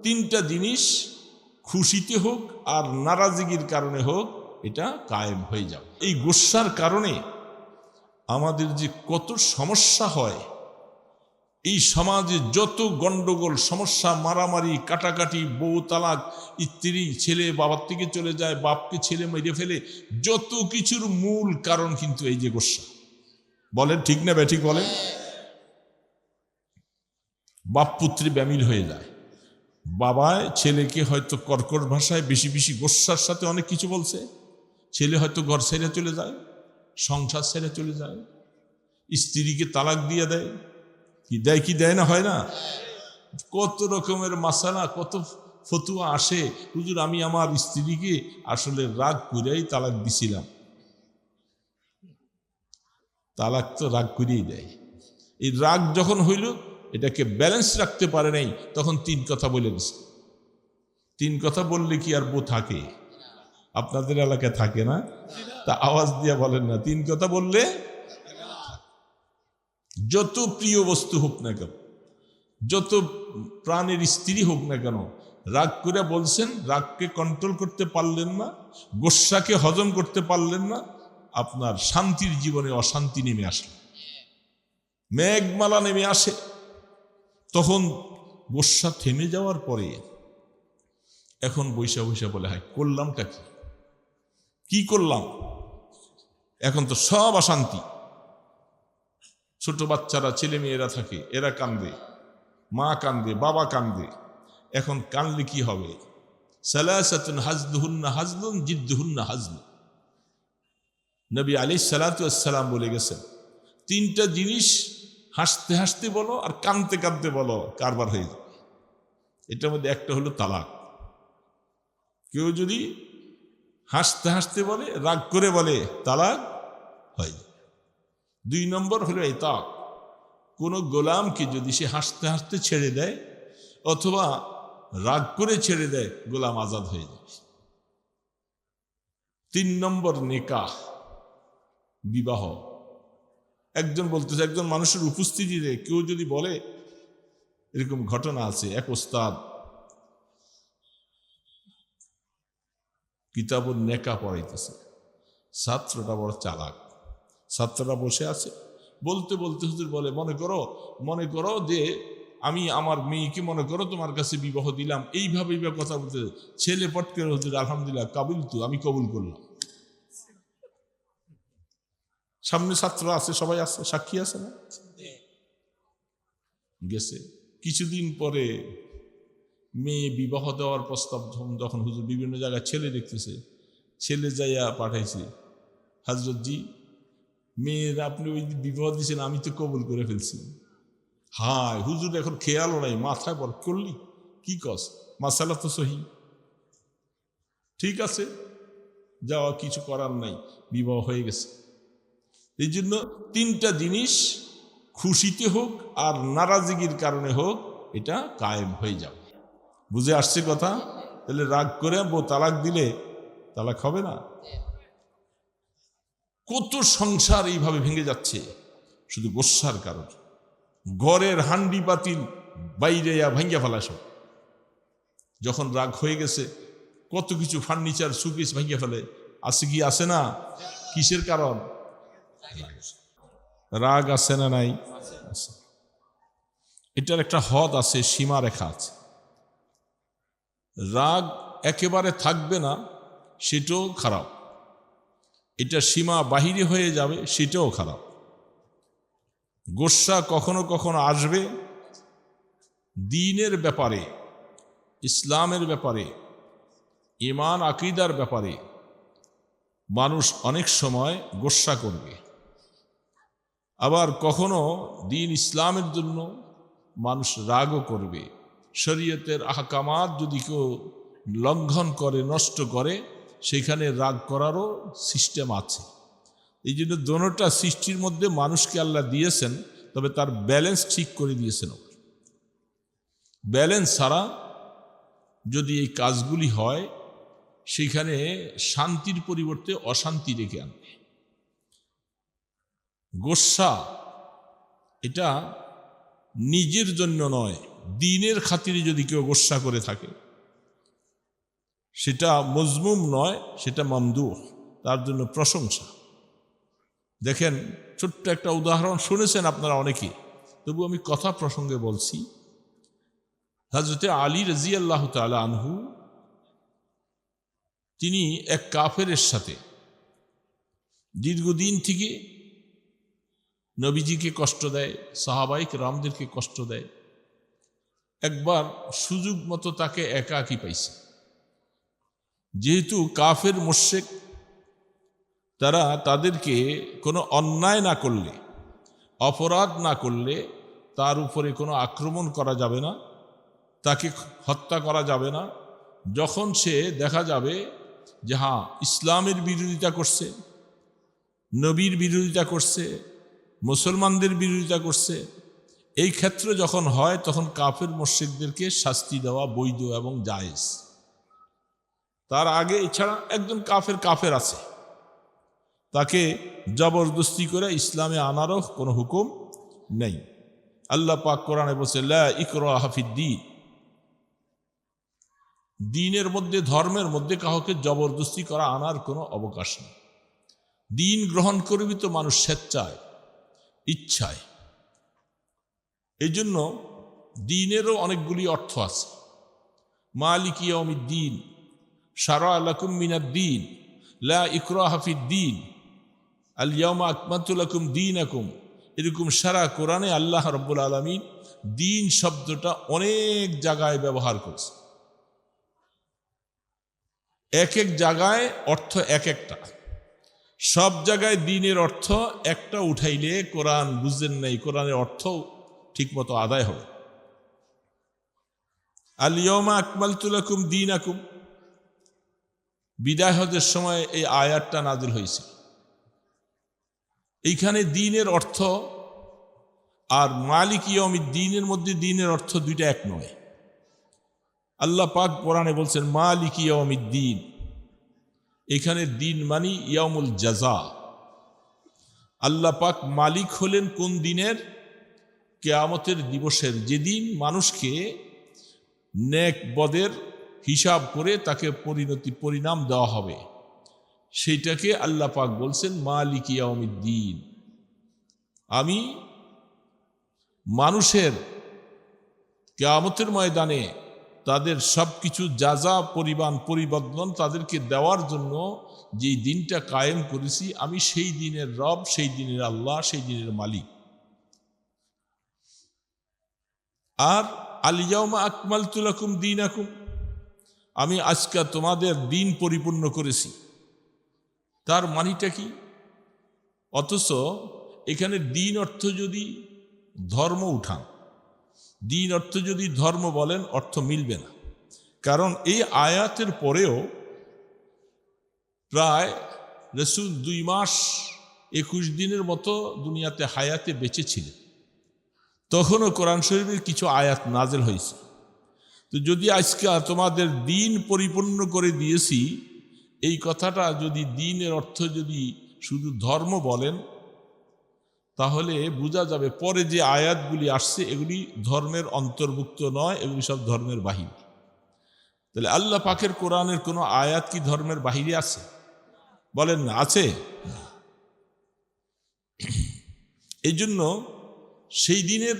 তিনটা জিনিস খুশিতে হোক আর নারাজগির কারণে হোক এটা কায়েম হয়ে যাবে। এই গুসার কারণে আমাদের যে কত সমস্যা হয়, এই সমাজে যত গন্ডগোল সমস্যা, মারামারি, কাটাকাটি, বউ তালাক, স্ত্রী ছেলে বাবার থেকে চলে যায়, বাপকে ছেলে মেরে ফেলে, যত কিছুর মূল কারণ কিন্তু এই যে গোসা। বলেন ঠিক না ব্যাঠিক বলেন? বাপ পুত্রে ব্যামিল হয়ে যায়, বাবায় ছেলেকে হয়তো কর্কশ ভাষায় বেশি বেশি গোসার সাথে অনেক কিছু বলছে, ছেলে হয়তো ঘর ছেড়ে চলে যায়, সংসার ছেড়ে চলে যায়, স্ত্রীকে তালাক দিয়ে দেয়, কি দেয় না, হয় না? কত রকমের মাসালা, কত ফতুয়া আসে, হুজুর আমি আমার স্ত্রীকে আসলে রাগ করেই তালাক দিছিলাম। তালাক তো রাগ করেই দেয়। এই রাগ যখন হইল, এটাকে ব্যালেন্স রাখতে পারে নাই, তখন তিন কথা বলে দিছে। তিন কথা বললে কি আর বউ থাকে? আপনাদের এলাকায় থাকে না? তা আওয়াজ দিয়ে বলেন না, তিন কথা বললে যত প্রিয় বস্তু হোক না কেন, যত প্রাণের স্ত্রী হোক না কেন, রাগ করে বলছেন, রাগকে কন্ট্রোল করতে পারলেন না, গোসাকে হজম করতে পারলেন না, আপনার শান্তির জীবনে অশান্তি নেমে আসলো, মেঘমালা নেমে আসে। তখন গোসা থেমে যাওয়ার পরে এখন বৈশা বৈশা বলে, হয় করলামটা কি করলাম? এখন তো সব অশান্তি। ছোট বাচ্চারা, ছেলে মেয়েরা থাকে, এরা কান্দে, মা কান্দে, বাবা কান্দে। এখন কানলে কি হবে? সালাসাতুন হাজলুহুন্না হাজলুন জিদ্দুহুন্না হাজলু। নবী আলাইহিস সালাতু ওয়াস সালাম বলে গেছেন, তিনটা জিনিস হাসতে হাসতে বলো আর কাঁদতে কাঁদতে বলো, কারবার হয়ে যাবে। এটার মধ্যে একটা হলো তালাক। কেউ যদি হাসতে হাসতে বলে, রাগ করে বলে, তালাক হয়। দুই নম্বর হলো ইতাক। কোনো গোলামকে যদি সে হাসতে হাসতে ছেড়ে দেয় অথবা রাগ করে ছেড়ে দেয়, গোলাম আজাদ হয়ে যায়। তিন নম্বর নিকাহ, বিবাহ। একজন বলতেছে, একজন মানুষের উপস্থিতিতে কেউ যদি বলে, এরকম ঘটনা আছে, এক ওস্তাদ কিতাবুন নেকা পড়াইতেছে, ছাত্রটা বড় চালাক, ছাত্ররা বসে আছে, বলতে বলতে হুজুর বলে, মনে করো যে আমি আমার মেয়েকে মনে করো তোমার কাছে বিবাহ দিলাম, এইভাবে কথা বলতে ছেলে পট করে, হুজুর আলহামদুলিল্লাহ কাবিল তু, আমি কবুল করলাম। সামনে ছাত্র আছে, সবাই আছে, সাক্ষী আছে না? গেছে কিছুদিন পরে মেয়ে বিবাহ দেওয়ার প্রস্তাব যখন হুজুর বিভিন্ন জায়গায় ছেলে দেখতেছে, ছেলে যাইয়া পাঠাইছে, হযরত জি মেয়ের আপনি ওই বিবাহ দিয়েছেন, আমি তো কবুল করে ফেলছি। হায় হুজুর এখন খেয়ালও নাই, মাথায় বল করলি কি কস, মাসালা তো সহি, ঠিক আছে যাওয়া, কিছু করার নাই, বিবাহ হয়ে গেছে। এই জন্য তিনটা জিনিস খুশিতে হোক আর নারাজগির কারণে হোক এটা কায়েম হয়ে যাবে। বুঝে আসছে কথা? তাহলে রাগ করে বউ তালাক দিলে তালাক হবে না? কত সংসার এইভাবে ভেঙে যাচ্ছে শুধু গোসার কারণে। ঘরের হান্ডি পাতিল বাইরে ভাঙ্গা ফেলা সব, যখন রাগ হয়ে গেছে কত কিছু ফার্নিচার সুকেস ভাঙ্গা ফেলে। আছে কি আছে না? কিসের কারণ? রাগ আছে না নাই? এটার একটা হদ আছে, সীমা রেখা আছে। রাগ একেবারে থাকবে না সেটাও খারাপ, এটা সীমা বাহিরে হয়ে যাবে সেটাও খারাপ। গোসা কখনো কখনো আসবে দ্বীনের ব্যাপারে, ইসলামের ব্যাপারে, ঈমান আকীদার ব্যাপারে। মানুষ অনেক সময় গোসা করবে, আবার কখনো দ্বীন ইসলামের জন্য মানুষ রাগও করবে। শরীয়তের আহকামাত যদি কেউ লঙ্ঘন করে, নষ্ট করে, সেখানে রাগ করারও সিস্টেম আছে। এই জন্য দোনোটা সৃষ্টির মধ্যে মানুষকে আল্লাহ দিয়েছেন, তবে তার ব্যালেন্স ঠিক করে দিয়েছেন। ব্যালেন্স ছাড়া যদি এই কাজগুলি হয়, সেখানে শান্তির পরিবর্তে অশান্তি রেখে আনবে। গোসা এটা নিজের জন্য নয়, দ্বীনের খাতিরে যদি কেউ গোস্বা করে থাকে সেটা মজমুম নয়, সেটা মামদুহ, তার জন্য প্রশংসা। দেখেন, ছোট্ট একটা উদাহরণ শুনেছেন আপনারা অনেকে, তবু আমি কথা প্রসঙ্গে বলছি। হযরতে আলী রাদিয়াল্লাহু তাআলা আনহু, তিনি এক কাফেরের সাথে দীর্ঘদিন থেকে নবীজিকে কষ্ট দেয়, সাহাবায়ে কেরামদেরকে কষ্ট দেয়। একবার সুযোগ মতো তাকে একাকী পাইছে। যেহেতু কাফের মুশরিক, তারা তাদেরকে কোনো অন্যায় না করলে, অপরাধ না করলে তার উপরে কোনো আক্রমণ করা যাবে না, তাকে হত্যা করা যাবে না। যখন সে দেখা যাবে যে হ্যাঁ, ইসলামের বিরোধিতা করছে, নবীর বিরোধিতা করছে, মুসলমানদের বিরোধিতা করছে, এই ক্ষেত্রে যখন হয় তখন কাফের মুশরিকদেরকে শাস্তি দেওয়া বৈধ এবং জায়েজ। তার আগে এছাড়া একজন কাফের আছে, তাকে জবরদস্তি করে ইসলামে আনারও কোনো হুকুম নেই। আল্লাহ পাক কোরআনে বলছে, লা ইকরাহা ফিদ্দীন, দ্বীনের মধ্যে, ধর্মের মধ্যে কাউকে জবরদস্তি করা আনার কোনো অবকাশ নেই। দ্বীন গ্রহণ করবি তো মানুষ স্বেচ্ছায়, ইচ্ছায়। এই জন্য দ্বীনেরও অনেকগুলি অর্থ আছে। মালিক ইয়াউমিদ্দিন, শারা'a লাকুম মিনাদ-দীন, লা ইকরাহা ফিদ-দীন, আল ইয়াউমা আকমালতু লাকুম দীনাকুম। এরকম সারা কোরআনে আল্লাহ রাব্বুল আলামিন দ্বীন শব্দটা অনেক জায়গায় ব্যবহার করেছে। এক এক জায়গায় অর্থ এক একটা। সব জায়গায় দ্বীনের অর্থ একটা উঠাইলে কোরআন বুঝেন নাই, কোরআনের অর্থ ঠিকমতো আদায় হবে। আল ইয়াউমা আকমালতু লাকুম দীনাকুম, বিদায় হজের সময় এই আয়াতটা নাজিল হয়েছে। এইখানে দ্বীনের অর্থ আর মালিক ইয়াউমিদ্দিনের মধ্যে দ্বীনের অর্থ দুইটা এক নয়। আল্লাহ পাক কোরআনে বলছেন মালিক ইয়াউমিদ্দিন, এখানে দিন মানে ইয়াউমুল জাযা। আল্লাহ পাক মালিক হলেন কোন দিনের? কিয়ামতের দিবসের, যেদিন মানুষকে নেক বদের হিসাব করে তাকে পরিণাম দেওয়া হবে, সেইটাকে আল্লাহ পাক বলছেন মালিক ইয়াউমিদ্দিন। আমি মানুষের কিয়ামতের ময়দানে তাদের সব কিছু যাজা পরিবর্তন তাদেরকে দেওয়ার জন্য যে দিনটা কায়েম করেছি, আমি সেই দিনের রব, সেই দিনের আল্লাহ, সেই দিনের মালিক। আর আল ইয়াউমা আকমালতু লাকুম দীনাকুম, আমি আজকে তোমাদের দিন পরিপূর্ণ করেছি। তার মানিটা কি? অথচ এখানে দিন অর্থ যদি ধর্ম উঠান, দিন অর্থ যদি ধর্ম বলেন, অর্থ মিলবে না। কারণ এই আয়াতের পরেও প্রায় রাসূল 2 মাস 21 দিনের মতো দুনিয়াতে হায়াতে বেঁচে ছিলেন, তখনও কোরআন শরীফের কিছু আয়াত নাজেল হয়েছে। তো যদি আজকে তোমাদের দিন পরিপূর্ণ করে দিয়েছি, এই কথাটা যদি দিনের অর্থ যদি শুধু ধর্ম বলেন, তাহলে বোঝা যাবে পরে যে আয়াতগুলি আসছে এগুলি ধর্মের অন্তর্ভুক্ত নয়, এগুলি সব ধর্মের বাহিরে। তাহলে আল্লাহ পাকের কোরআনের কোনো আয়াত কি ধর্মের বাহিরে আছে? বলেন না, আছে? এই জন্য সেই দিনের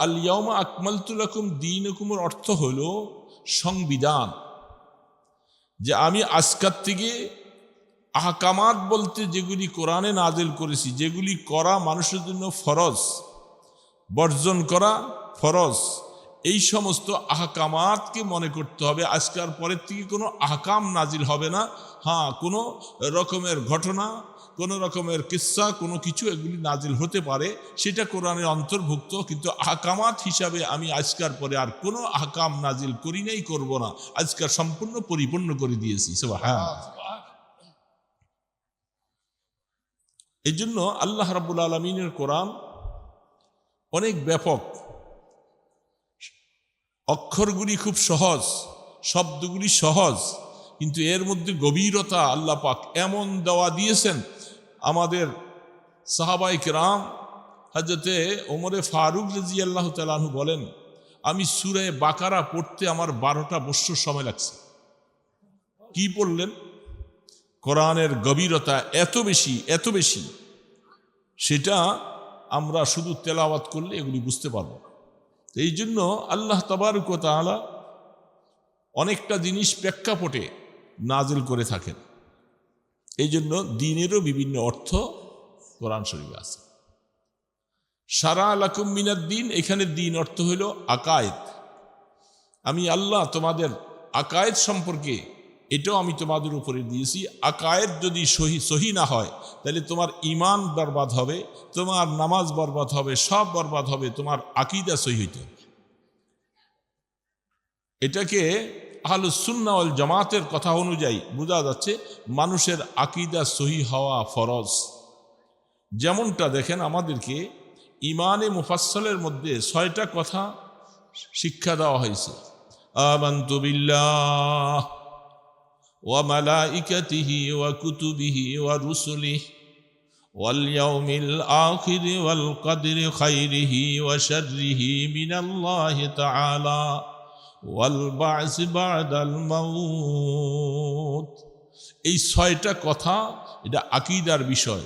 আল ইয়াউমা আকমালতু লাকুম দীনাকুমের অর্থ হল সংবিধান, যে আমি আজকাল থেকে আহকামাত বলতে যেগুলি কোরআনে নাজিল করেছি, যেগুলি করা মানুষের জন্য ফরজ, বর্জন করা ফরজ, এই সমস্ত আহকামাতকে মনে করতে হবে। আজকাল পরের থেকে কোনো আহকাম নাজিল হবে না। হ্যাঁ, কোনো রকমের ঘটনা, কোনো রকমের কিস্সা, কোনো কিছু এগুলি নাজিল হতে পারে, সেটা কোরআনের অন্তর্ভুক্ত, কিন্তু আহকামাত হিসাবে আমি আজকাল পরে আর কোনো আহকাম নাজিল করি নাই, করব না। আজকাল সম্পূর্ণ পরিপূর্ণ করে দিয়েছি। এই জন্য আল্লাহ রাব্বুল আলামিনের কোরআন অনেক ব্যাপক, অক্ষরগুলি খুব সহজ, শব্দগুলি সহজ, কিন্তু এর মধ্যে গভীরতা আল্লাহ পাক এমন দেওয়া দিয়েছেন। আমাদের সাহাবায়ে কেরাম হযরতে ওমরে ফারুক রাদিয়াল্লাহু তাআলা আনহু বলেন, আমি সূরা বাকারা পড়তে আমার 12টা বৎসর সময় লাগছে। কি পড়লেন? কোরআনের গভীরতা এত বেশি, সেটা আমরা শুধু তেলাওয়াত করলে এগুলি বুঝতে পারবো। এই জন্য আল্লাহ তাবারক ওয়া তাআলা অনেকটা জিনিস প্রেক্ষাপটে নাজিল করে থাকেন। এই জন্য দ্বীনেরও বিভিন্ন অর্থ কোরআন শরীফে আছে। শারা লাকুম মিনাদ দ্বীন, এখানে দ্বীন অর্থ হইল আকায়েদ। আমি আল্লাহ তোমাদের আকায়েদ সম্পর্কে, এটাও আমি তোমাদের উপরে দিয়েছি। আকায়েদ যদি সহি না হয় তাহলে তোমার ঈমান বরবাদ হবে, তোমার নামাজ বরবাদ হবে, সব বরবাদ হবে। তোমার আকীদা সহি হইতে হবে। এটাকে আহলুস সুন্নাহ ওয়াল জামাতের কথা অনুযায়ী বোঝা যাচ্ছে মানুষের আকীদা সহি হওয়া ফরজ। যেমনটা দেখেন আমাদেরকে ইমানে মুফাসসালের মধ্যে 6টা কথা শিক্ষা দেওয়া হয়েছে। আমানতু বিল্লাহ ওয়া মালাইকাতিহি ওয়া কুতুবিহি ওয়া রুসুলিহি ওয়াল ইয়াউমিল আখির ওয়াল কদরি খাইরিহি ওয়া শাররিহি মিনাল্লাহি তাআলা ওয়াল বা'স বা'দাল মাউত। এই 6টা কথা, এটা আকীদার বিষয়।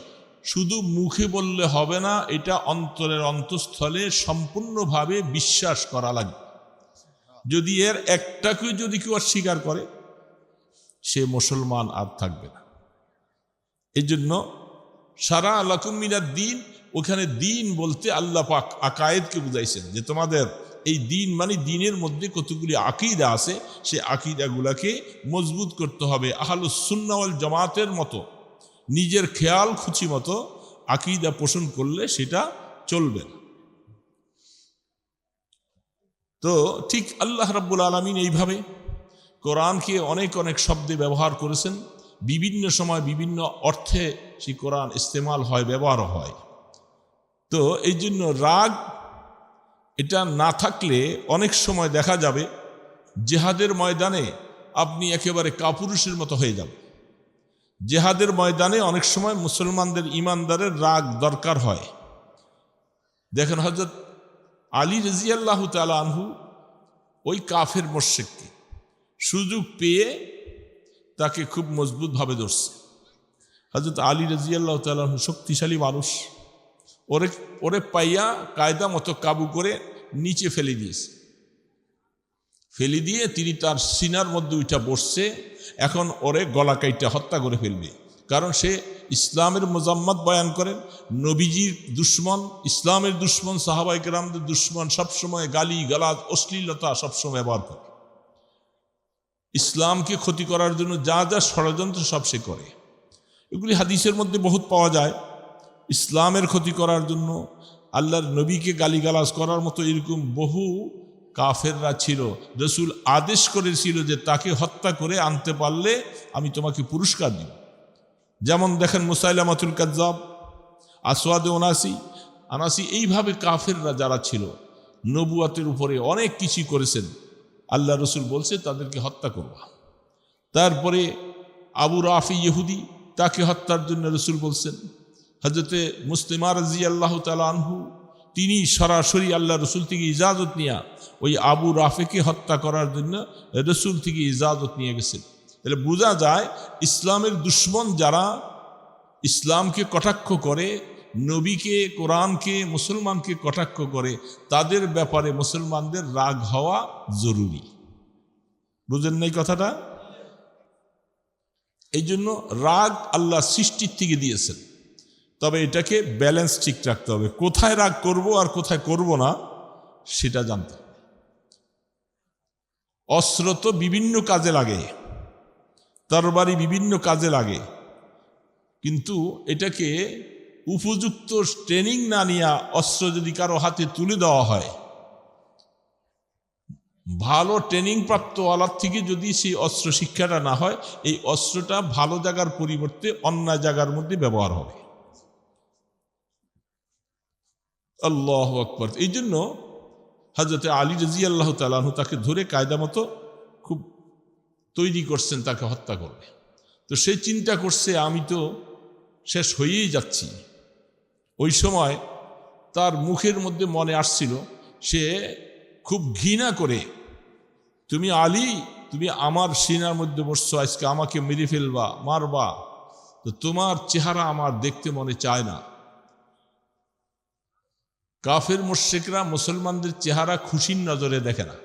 শুধু মুখে বললে হবে না, এটা অন্তরের অন্তঃস্থলে সম্পূর্ণভাবে বিশ্বাস করা লাগবে। যদি এর একটাকে যদি কেউ অস্বীকার করে, সে মুসলমান আর থাকবে না। এই জন্য শারা লাকুম মিনাদ দ্বীন, ওখানে দ্বীন বলতে আল্লাহ পাক আকায়েদকে বুঝাইছেন যে তোমাদের এই দ্বীন মানে দ্বীনের মধ্যে কতগুলি আকীদা আছে, সে আকীদাগুলাকে মজবুত করতে হবে। আহলুস সুন্নাহ ওয়াল জামাতের মতো নিজের খেয়াল খুশি মতো আকীদা পোষণ করলে সেটা চলবে না। তো ঠিক আল্লাহ রাব্বুল আলামিন এইভাবে কোরআনকে অনেক শব্দে ব্যবহার করেছেন। বিভিন্ন সময় বিভিন্ন অর্থে সেই কোরআন ইস্তেমাল হয়, ব্যবহার হয়। তো এই জন্য রাগ এটা না থাকলে অনেক সময় দেখা যাবে জেহাদের ময়দানে আপনি একেবারে কাপুরুষের মতো হয়ে যাবেন। জেহাদের ময়দানে অনেক সময় মুসলমানদের ইমানদারের রাগ দরকার হয়। দেখেন হযরত আলী রাদিয়াল্লাহু তাআলা আনহু ওই কাফের মুশরিককে সুযোগ পেয়ে তাকে খুব মজবুতভাবে ধরছে। হযরত আলী রাদিয়াল্লাহু তাআলা আনহু শক্তিশালী মানুষ, ওরে পাইয়া কায়দা মতো কাবু করে নিচে ফেলে দিয়েছে। ফেলে দিয়ে তিনি তার সিনার মধ্যে উঠা বসছে। এখন ওরে গলা কাইটা হত্যা করে ফেলবে, কারণ সে ইসলামের মোজাম্মত বয়ান করেন, নবীজির দুশ্মন, ইসলামের দুশ্মন, সাহাবায়ে কেরামদের দুশ্মন, সবসময় গালি গালাজ অশ্লীলতা সবসময় ব্যবহার করে। ইসলামকে ক্ষতি করার জন্য যা যা ষড়যন্ত্র সব সে করে। এগুলি হাদিসের মধ্যে বহুত পাওয়া যায়। ইসলামের ক্ষতি করার জন্য, আল্লাহর নবীকে গালিগালাজ করার মতো এরকম বহু কাফেররা ছিল। রাসূল আদেশ করেছিল যে তাকে হত্যা করে আনতে পারলে আমি তোমাকে পুরস্কার দিব। যেমন দেখেন মুসাইলামাতুল কাজ্জাব, আসওয়াদে আনাসি, এইভাবে কাফেররা যারা ছিল নবুয়াতের উপরে অনেক কিছু করেছেন। আল্লাহ রসুল বলছে তাদেরকে হত্যা করবা। তারপরে আবু রাফি ইহুদি, তাকে হত্যার জন্য রসুল বলছেন। হযরতে মুসলিমা রাদিয়াল্লাহু তাআলা আনহু, তিনি সরাসরি আল্লাহ রসুল থেকে ইজাজত নিয়ে ওই আবু রাফিকে হত্যা করার জন্য রসুল থেকে ইজাজত নিয়ে গেছেন। তাহলে বোঝা যায় ইসলামের দুশ্মন যারা ইসলামকে কটাক্ষ করে, নবীকে, কোরআনকে, মুসলমানকে কটাক্ষ করে, তাদের ব্যাপারে মুসলমানদের রাগ হওয়া জরুরি। বুঝেন নাই কথাটা? এই জন্য রাগ আল্লাহ সৃষ্টির থেকে দিয়েছেন, তবে এটাকে ব্যালেন্স ঠিক রাখতে হবে। কোথায় রাগ করব আর কোথায় করব না সেটা জানতে হবে। অস্ত্র তো বিভিন্ন কাজে লাগে, তরবারি বিভিন্ন কাজে লাগে, কিন্তু এটাকে উপযুক্ত ট্রেনিং না নিয়ে অস্ত্র যদি কারো হাতে তুলে দেওয়া হয়, ভালো ট্রেনিং প্রাপ্ত আলার থেকে যদি সেই অস্ত্র শিক্ষাটা না হয়, এই অস্ত্রটা ভালো জায়গার পরিবর্তে অন্য জায়গার মধ্যে ব্যবহার হবে। আল্লাহু আকবার। এই জন্য হযরতে আলী রাদিয়াল্লাহু তাআলা আনহু তাকে ধরে কায়দা মতো খুব তৈরি করছেন তাকে হত্যা করবে। তো সে চিন্তা করছে আমি তো শেষ হয়েই যাচ্ছি। ওই সময় তার মুখের মধ্যে মনে আসছিল সে খুব ঘৃণা করে, তুমি আলী, তুমি আমার সিনার মধ্যে বসছো, আজকে আমাকে মেরে ফেলবা, মারবা, তো তোমার চেহারা আমার দেখতে মনে চায় না। কাফের মুশরিকরা মুসলমানদের চেহারা খুশির নজরে দেখে না,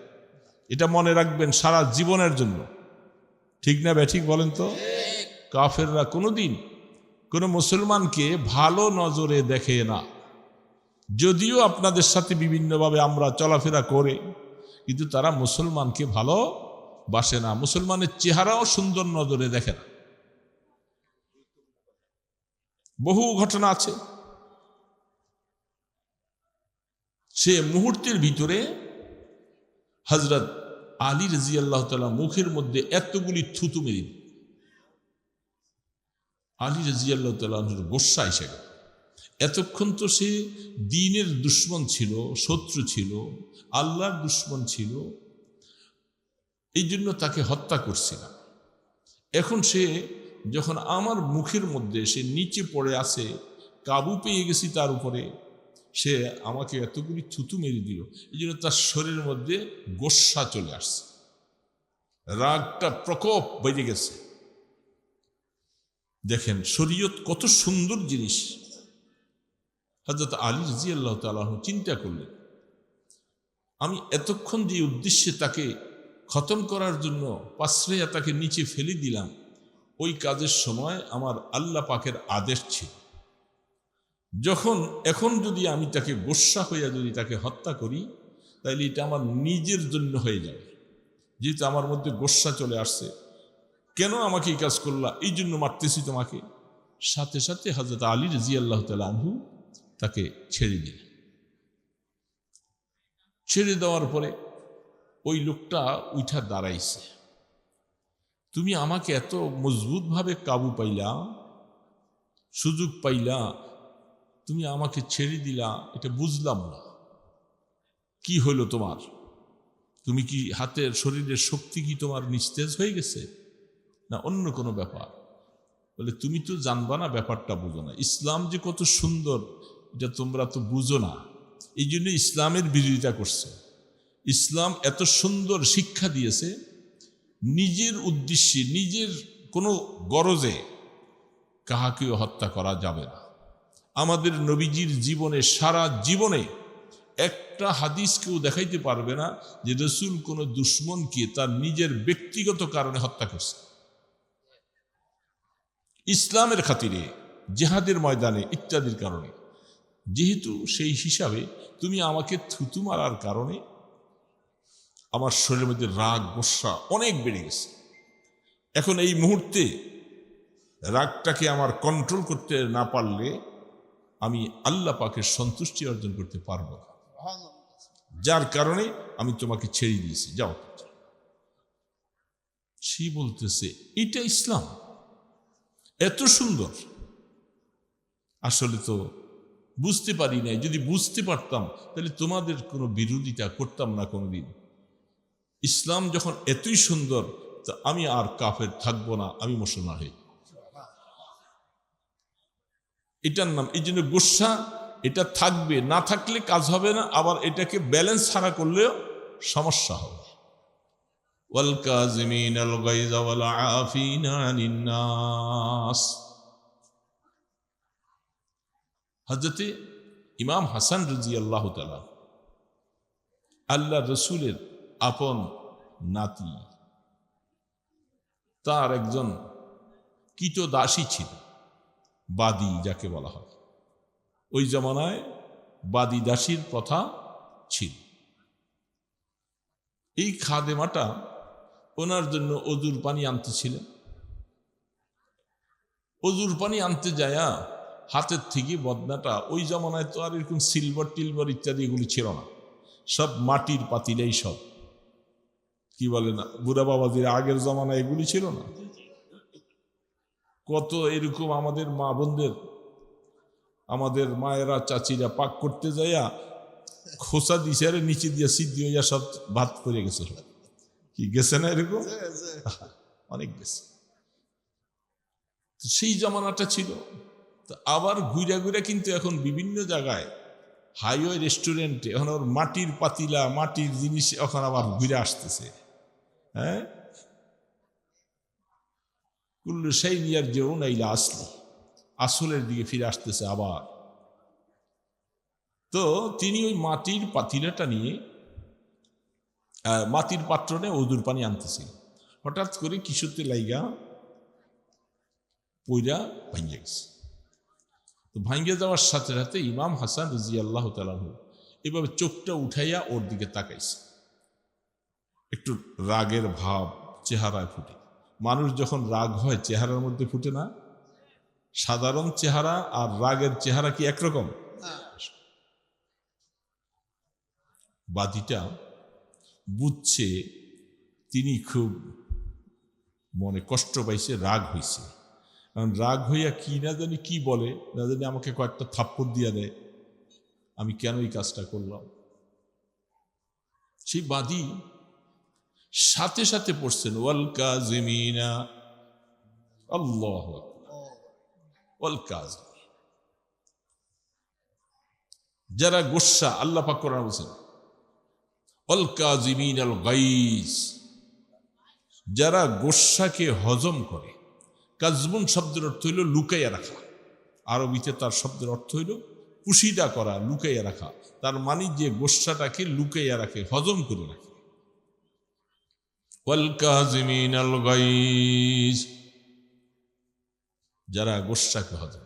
এটা মনে রাখবেন সারা জীবনের জন্য। ঠিক না ব্যাঠিক বলেন তো? কাফেররা কোনোদিন কোনো মুসলমানকে ভালো নজরে দেখে না। যদিও আপনাদের সাথে বিভিন্নভাবে আমরা চলাফেরা করে, কিন্তু তারা মুসলমানকে ভালোবাসে না, মুসলমানের চেহারাও সুন্দর নজরে দেখে না। বহু ঘটনা আছে। সে মুহূর্তের ভিতরে হযরত আলী রাদিয়াল্লাহু তাআলা মুখের মধ্যে এতগুলি থুতু মেরে, আলী রাদিয়াল্লাহু তাআলা গোসা এসে গেল। এতক্ষণ তো সে দ্বীনের দুশমন ছিল, শত্রু ছিল, আল্লাহর দুশমন ছিল, এই জন্য তাকে হত্যা করছিল। এখন সে যখন আমার মুখের মধ্যে সে নিচে পড়ে আছে, কাবু পেয়ে গেছি তার উপরে, সে আমাকে এতগুলি থুতু মেরে দিল, এই জন্য তার শরীরের মধ্যে গোসা চলে আসছে, রাগটা প্রকোপ বেড়ে গেছে। দেখেন শরীয়ত কত সুন্দর জিনিস। হযরত আলী রাদিয়াল্লাহু তাআলা চিন্তা করলেন, আমি এতক্ষণ যে উদ্দেশ্যে তাকে খতম করার জন্য পাশ্রেয়া তাকে নিচে ফেলে দিলাম, ওই কাজের সময় আমার আল্লাহ পাকের আদেশ ছিল। এখন যদি আমি তাকে গোসা হইয়া যদি তাকে হত্যা করি, তাহলে এটা আমার নিজের জন্য হয়ে যাবে, যেহেতু আমার মধ্যে গোসা চলে আসছে। কেন আমাকে এই কাজ করলা, এই জন্য মারতেছি তোমাকে। সাথে সাথে হযরত আলী রাদিয়াল্লাহু তাআলা আনহু তাকে ছেড়ে দিলেন। ছেড়ে দেওয়ার পরে ওই লোকটা উঠা দাঁড়াইছে, তুমি আমাকে এত মজবুতভাবে কাবু পাইলা, সুযোগ পাইলা, তুমি আমাকে ছেড়ে দিলা, এটা বুঝলাম না, কি হলো তোমার? তুমি কি হাতের শরীরের শক্তি কি তোমার নিস্তেজ হয়ে গেছে, না অন্য কোনো ব্যাপার? বলে তুমি তো জানবা না, ব্যাপারটা বুঝো না, ইসলাম যে কত সুন্দর এটা তোমরা তো বুঝো না, এই জন্য ইসলামের বিরোধিতা করছে। ইসলাম এত সুন্দর শিক্ষা দিয়েছে, নিজের উদ্দেশ্যে নিজের কোনো গরজে কাহাকেও হত্যা করা যাবে না। আমাদের নবীজির জীবনে, সারা জীবনে একটা হাদিস কেউ দেখাইতে পারবে না যে রাসূল কোনো দুশমনকে তার নিজের ব্যক্তিগত কারণে হত্যা করছে। ইসলামের খাতিরে, জিহাদের ময়দানে ইত্যাদির কারণে। যেহেতু সেই হিসাবে তুমি আমাকে থুতু মারার কারণে আমার শরীরের মধ্যে রাগ গোসা অনেক বেড়ে গেছে। এখন এই মুহূর্তে রাগটাকে আমার কন্ট্রোল করতে না পারলে আমি আল্লাহ পাকের সন্তুষ্টি অর্জন করতে পারবো না, যার কারণে আমি তোমাকে ছেড়ে দিয়েছি, যাও। সে বলতেছে এটা ইসলাম এত সুন্দর, আসলে তো বুঝতে পারি নাই, যদি বুঝতে পারতাম তাহলে তোমাদের কোনো বিরোধিতা করতাম না কোনোদিন। ইসলাম যখন এতই সুন্দর, তা আমি আর কাফের থাকবো না, আমি মুসলমান হই। এটার নাম, এই জন্য গোসা এটা থাকবে, না থাকলে কাজ হবে না, আবার এটাকে ব্যালেন্স ছাড়া করলেও সমস্যা হবে। ওয়াল কাযিমিনাল গায়যা ওয়াল আফিনা আনিন নাস। হযরত ইমাম হাসান রাদিয়াল্লাহু তাআলা আল্লাহ রসুলের আপন নাতি, তার একজন কীতদাসী ছিল, বাদী যাকে বলা হয়। ওই জমানায় বাদী দাসীর প্রথা ছিল। এই খাদেমাটা ওনার জন্য অজুর পানি আনতেছিলেন। অজুর পানি আনতে যায়া হাতের থেকে বদনাটা, ওই জমানায় তো আর এরকম সিলভার টিলভার ইত্যাদি এগুলি ছিল না, সব মাটির পাতিলেই সব, কি বলে না বুড়া বাবাজির আগের জমানায় এগুলি ছিল না। কত এরকম আমাদের মা বোনদের, আমাদের মায়েরা চাচিরা পাক করতে যাইয়া খোসা দিছে আর নিচে দিয়া সিদ্ধি হইয়া সব ভাত করে গেছে। কি গেছে না এরকম? অনেক গেছে। সেই জমানাটা ছিল। তো আবার ঘুরে ঘুরে কিন্তু এখন বিভিন্ন জায়গায় হাইওয়ে রেস্টুরেন্টে এখন ওর মাটির পাতিলা মাটির জিনিস এখন আবার ঘুরে আসতেছে। হ্যাঁ, কুল্লু সেই নিয়ার যে নাইলা আসলি, আসলের দিকে ফিরে আসতেছে আবার। তো তিনি ওই মাটির পাতিলাটা নিয়ে মাটির পাত্রে ওজুর পানি আনতেছিল। হঠাৎ করে কিশোরতে লাইগা পইরা ভাঙ্গে গেছে। তো ভাঙ্গে যাওয়ার সাথে সাথে ইমাম হাসান রাদিয়াল্লাহু তাআলা এভাবে চোখটা উঠাইয়া ওর দিকে তাকাইছে। একটু রাগের ভাব চেহারায় ফুটে। মানুষ যখন রাগ হয় চেহারার মধ্যে ফুটে না? সাধারণ চেহারা আর রাগের চেহারা কি একরকম? বাদীটা বুঝছে তিনি খুব মনে কষ্ট পাইছে, রাগ হয়েছে। কারণ রাগ হইয়া কি না জানি কি বলে, না জানি আমাকে কয়েকটা থাপ্পড় দিয়া দেয়, আমি কেন এই কাজটা করলাম। সেই বাদী সাথে সাথে পড়ছেন ওয়াল কাযিমিনা, আল্লাহু আকবার, ওয়াল কাযিম। যারা গোসা, আল্লাহ পাক কোরআন বলেছেন ওয়াল কাযিমিনাল গাইজ, যারা গোসাকে হজম করে। কাজবুন শব্দের অর্থ হইল লুকাইয়া রাখা, আরবিতে তার শব্দের অর্থ হইল পুশিদা করা, লুকাইয়া রাখা। তার মানে যে গোসাটাকে লুকাইয়া রাখে, হজম করে রাখে। ওয়াল কাযিমিনাল গাইজ, যারা গোসাকে হজম।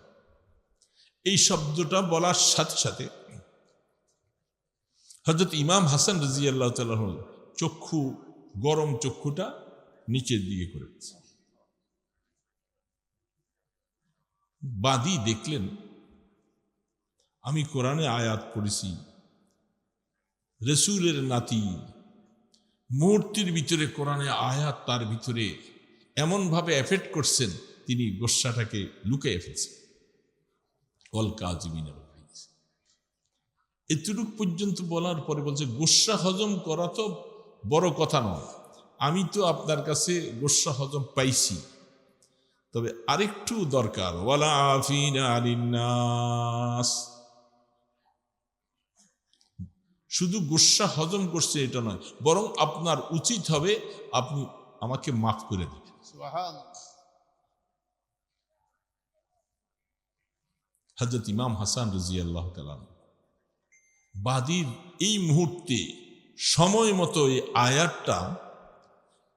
এই শব্দটা বলার সাথে সাথে হযরত ইমাম হাসান রাদিয়াল্লাহু তাআলা চক্ষু, গরম চক্ষুটা নিচের দিকে করেছে। বাদী দেখলেন আমি কোরআনে আয়াত পড়েছি, রসুলের নাতি মূর্তির ভিতরে কোরআনে আয়াত তার ভিতরে এমনভাবে এফেক্ট করছেন, তিনি গোসাটাকে লুকিয়ে ফেলছেন। ওয়াল কাযিমিনাল গাইজ, এতটুক পর্যন্ত বলার পরে বলছে গোসা হজম করা তো বড় কথা নয়, আমি তো আপনার কাছে গোসা হজম পাইছি, তবে আরেকটু দরকার। ওয়ালা আফিনা আনিন নাস, শুধু গোসা হজম করছে এটা নয়, বরং আপনার উচিত হবে আপনি আমাকে মাফ করে দিবেন। হযরত ইমাম হাসান রাদিয়াল্লাহু তাআলা বাদীর এই মুহূর্তে সময় মতো এই আয়াতটা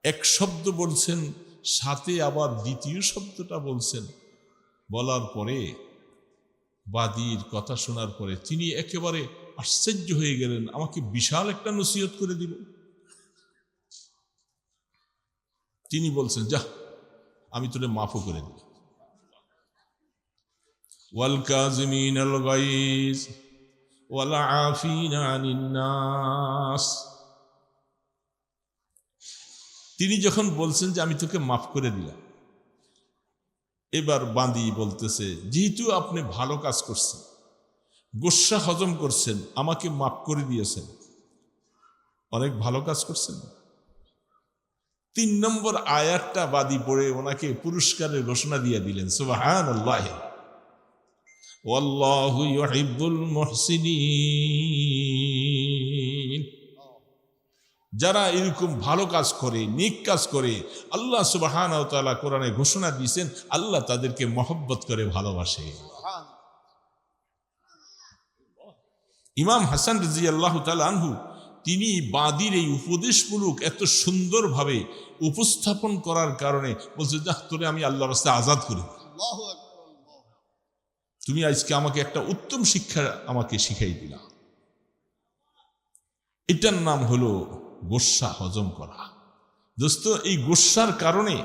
এক শব্দ বলছেন, সাথে আবার দ্বিতীয় শব্দটা বলছেন। বলার পরে বাদীর কথা শোনার পরে তিনি একেবারে আশ্চর্য হয়ে গেলেন, আমাকে বিশাল একটা নসিহত করে দিল। তিনি বলছেন যা, আমি তোরে মাফও করে দিলাম। ওয়াল কাযিমিনাল গাইজ ওয়াল আফিনা আনিন নাস, তিনি যখন বলছেন যে আমি তোকে মাফ করে দিলাম, এবার বাদী বলতেছে যেহেতু আপনি ভালো কাজ করছেন, গোসা হজম করছেন, আমাকে মাফ করে দিয়েছেন, অনেক ভালো কাজ করছেন। 3 নম্বর আয়াতটা বাদী পড়ে ওনাকে পুরস্কারের ঘোষণা দিয়ে দিলেন। সুবহানাল্লাহ, ওয়াল্লাহু ইউহিব্বুল মুহসিনিন, যারা এরকম ভালো কাজ করে, নেক কাজ করে, আল্লাহ সুবহানাহু ওয়া তাআলা কোরআনে ঘোষণা দিয়েছেন আল্লাহ তাদেরকে মহব্বত করে, ভালোবাসে। ইমাম হাসান রাদিয়াল্লাহু তাআলা আনহু তিনি বাদীর এই উপদেশমূলক এত সুন্দরভাবে উপস্থাপন করার কারণে বলছে যা, তোরে আমি আল্লাহর রাস্তায় আজাদ করি, তুমি আজকে আমাকে একটা উত্তম শিক্ষা আমাকে শিখাই দিলা। এটার নাম হলো গোসা হজম করা। দোস্ত, এই গোসার কারণে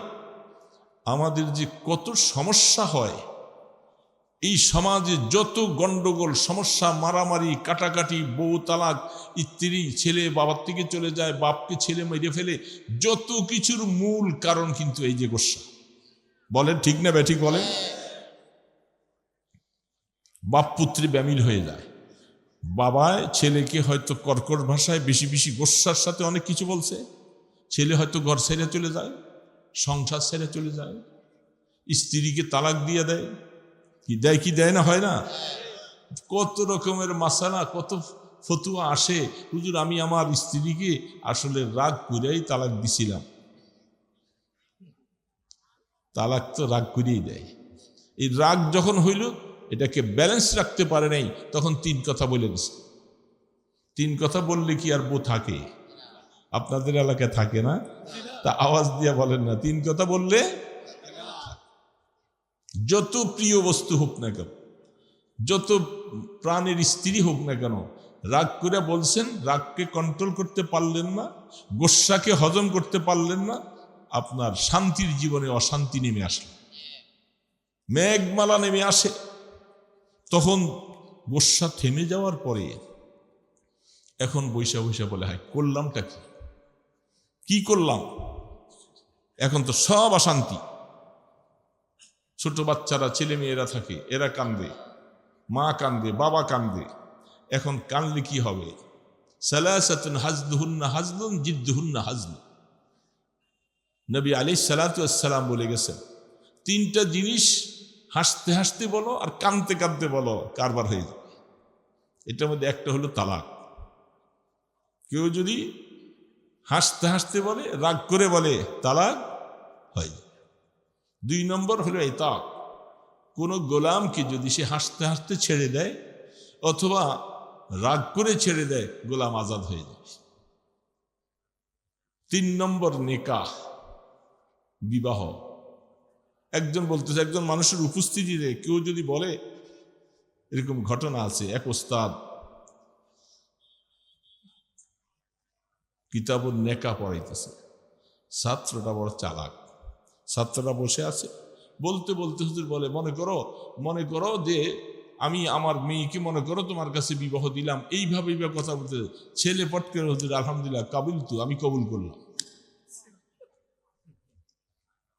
আমাদের যে কত সমস্যা হয়, এই সমাজে যত গন্ডগোল সমস্যা, মারামারি, কাটাকাটি, বউ তালাক, স্ত্রী ছেলে বাবার থেকে চলে যায়, বাপকে ছেলে মেরে ফেলে, যত কিছুর মূল কারণ কিন্তু এই যে গোসা। বলেন ঠিক না ব্যাঠিক বলেন? বাপ পুত্রী ব্যামিল হয়ে যায়, বাবায় ছেলেকে হয়তো কর্কশ ভাষায় বেশি বেশি গোসার সাথে অনেক কিছু বলছে, ছেলে হয়তো ঘর ছেড়ে চলে যায়, সংসার ছেড়ে চলে যায়, স্ত্রীকে তালাক দিয়ে দেয়, কি দেয় কি দেয় না, হয় না? কত রকমের মাসালা, কত ফতুয়া আসে। হুজুর আমি আমার স্ত্রীকে আসলে রাগ করেই তালাক দিছিলাম। তালাক তো রাগ করেই দেয়। এই রাগ যখন হইল, এটাকে ব্যালেন্স রাখতে পারে নাই, তখন 3 কথা বলে দিছে। 3 কথা বললে কি আর বউ থাকে? আপনাদের এলাকায় থাকে না? তা আওয়াজ দিয়ে বলেন না। 3 কথা বললে, যত প্রিয় বস্তু হোক না কেন, যত প্রাণের স্ত্রী হোক না কেন, রাগ করে বলছেন, রাগকে কন্ট্রোল করতে পারলেন না, গোস্বাকে হজম করতে পারলেন না, আপনার শান্তির জীবনে অশান্তি নেমে আসে, মেঘমালা নেমে আসে। তখন গোস্বা থেমে যাওয়ার পরে এখন বৈশা বৈশা বলে, হায় করলামটা কি করলাম? এখন তো সব অশান্তি। ছোট বাচ্চারা, ছেলে মেয়েরা থাকে, এরা কান্দে, মা কান্দে, বাবা কান্দে। এখন কানলে কি হবে? সালাসাতুন হাজলুহুন্না হাজলুন জিদ্দুহুন্না হাজলুন। নবী আলাইহিস সালাতু ওয়াস সালাম বলে গেছেন, 3টা জিনিস হাসতে হাসতে বলো আর কাঁদতে কাঁদতে বলো, কারবার হয়ে যাবে। এটার মধ্যে একটা হলো তালাক। কেউ যদি হাসতে হাসতে বলে, রাগ করে বলে, তালাক হয়। 2 নম্বর হলো ইতাক। কোনো গোলামকে যদি সে হাসতে হাসতে ছেড়ে দেয় অথবা রাগ করে ছেড়ে দেয়, গোলাম আজাদ হয়ে যায়। 3 নম্বর নিকাহ, বিবাহ। একজন বলতেছে, একজন মানুষের উপস্থিতিতে কেউ যদি বলে, এরকম ঘটনা আছে, এক ওস্তাদ কিতাবুন নেকা পড়াইতেছে, ছাত্রটা বড় চালাক। ছাত্ররা বসে আছে, বলতে বলতে হুজুর বলে, মনে করো যে আমি আমার মেয়েকে মনে করো তোমার কাছে বিবাহ দিলাম। এইভাবে কথা বলতে ছেলে পট করে, হুজুর আলহামদুলিল্লাহ কাবিল তু, আমি কবুল করলাম।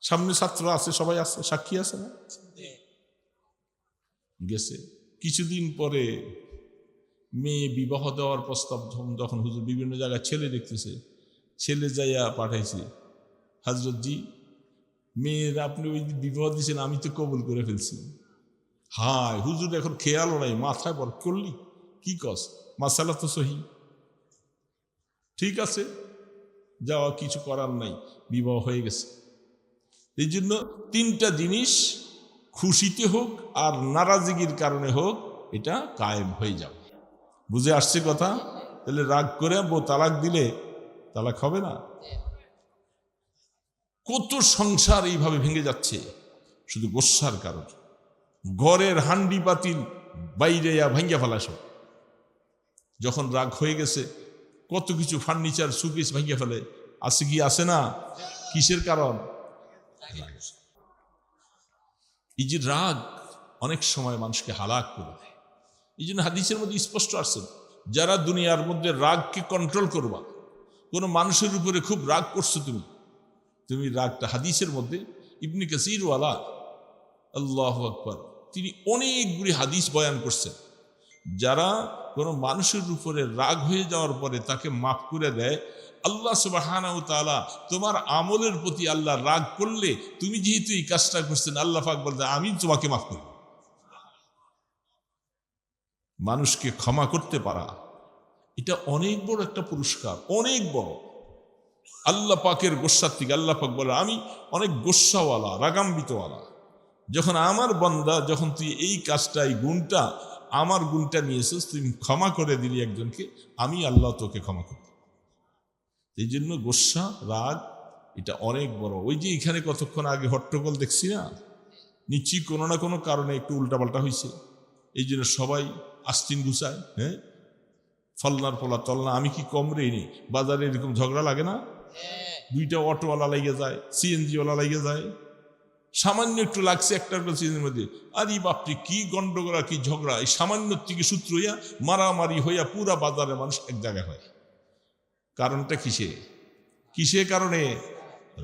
সামনে ছাত্র আছে, সবাই আছে, সাক্ষী আছে না? গেছে। কিছুদিন পরে মেয়ে বিবাহ দেওয়ার প্রস্তাব যখন হুজুর বিভিন্ন জায়গায় ছেলে দেখতেছে, ছেলে যাইয়া পাঠাইছে, হযরত জি মেয়ের আপনি ওই বিবাহ দিয়েছেন, আমি তো কবুল করে ফেলছি। হায় হুজুর এখন খেয়ালও নাই, মাথায় বর করলি কি কস, মাসালা তো সহি, ঠিক আছে যাওয়া, কিছু করার নাই, বিবাহ হয়ে গেছে। এই জন্য 3টা জিনিস খুশিতে হোক আর নারাজগির কারণে হোক, এটা কায়েম হয়ে যাবে। বুঝে আসছে কথা? তাহলে রাগ করে বউ তালাক দিলে তালাক হবে না? কত সংসার এইভাবে ভেঙে যাচ্ছে শুধু গোস্বার কারণে। ঘরের হান্ডি পাতিল বাইরে ভাঙ্গা ফেলা সব। যখন রাগ হয়ে গেছে, কত কিছু ফার্নিচার সুকেস ভাঙ্গা ফেলে। আছে কি আছে না? কিসের কারণ? এই যে রাগ অনেক সময় মানুষকে হালাক করে দেয়। এই জন্য হাদিসের মধ্যে স্পষ্ট আসছে, যারা দুনিয়ার মধ্যে রাগকে কন্ট্রোল করবা, কোনো মানুষের উপরে খুব রাগ করছো তুমি রাগটা, হাদিসের মধ্যে ইবনে কাসির ওয়ালা, আল্লাহু আকবার, তিনি অনেকগুলি হাদিস বয়ান করছেন। যারা কোনো মানুষের উপরে রাগ হয়ে যাওয়ার পরে তাকে মাফ করে দেয়, আল্লাহ সুবহানাহু ওয়া তাআলা তোমার আমলের প্রতি আল্লাহ রাগ করলে, তুমি যেহেতু এই কাজটা করছেন, আল্লাহ পাক বলতে আমি তোমাকে মাফ করব। মানুষকে ক্ষমা করতে পারা, এটা অনেক বড় একটা পুরস্কার, অনেক বড়। আল্লাহ পাকের গোস্সার থেকে আল্লাহ পাক বলে, আমি অনেক গোস্সাওয়ালা, রাগাম্বিতওয়ালা। যখন আমার বান্দা, যখন তুই এই কাজটা, এই গুণটা, আমার গুণটা নিয়েছিস, তুমি ক্ষমা করে দিলি একজনকে, আমি আল্লাহ তোকে ক্ষমা করব। এই জন্য গোস্সা, রাগ এটা অনেক বড়। ওই যে এখানে কতক্ষণ আগে হট্টগোল দেখছি না, নিশ্চয়ই কোনো না কোনো কারণে একটু উল্টাপাল্টা হয়েছে। এই জন্য সবাই আস্তিন গুছায়, হ্যাঁ ফলনার পোলা তলনা, আমি কি কম রেইনি। বাজারে এরকম ঝগড়া লাগে না? 2টা অটোওয়ালা লেগে যায়, সিএনজিওয়ালা লেগে যায়, সামান্য একটু লাগছে একটা সিজনের মধ্যে, আরে বাপরে কি গন্ডগোল, কি ঝগড়া, এই সামান্য থেকে সূত্র হইয়া মারামারি হইয়া পুরা বাজারের মানুষ এক জায়গায় হয়। কারণটা কিসে কারণে?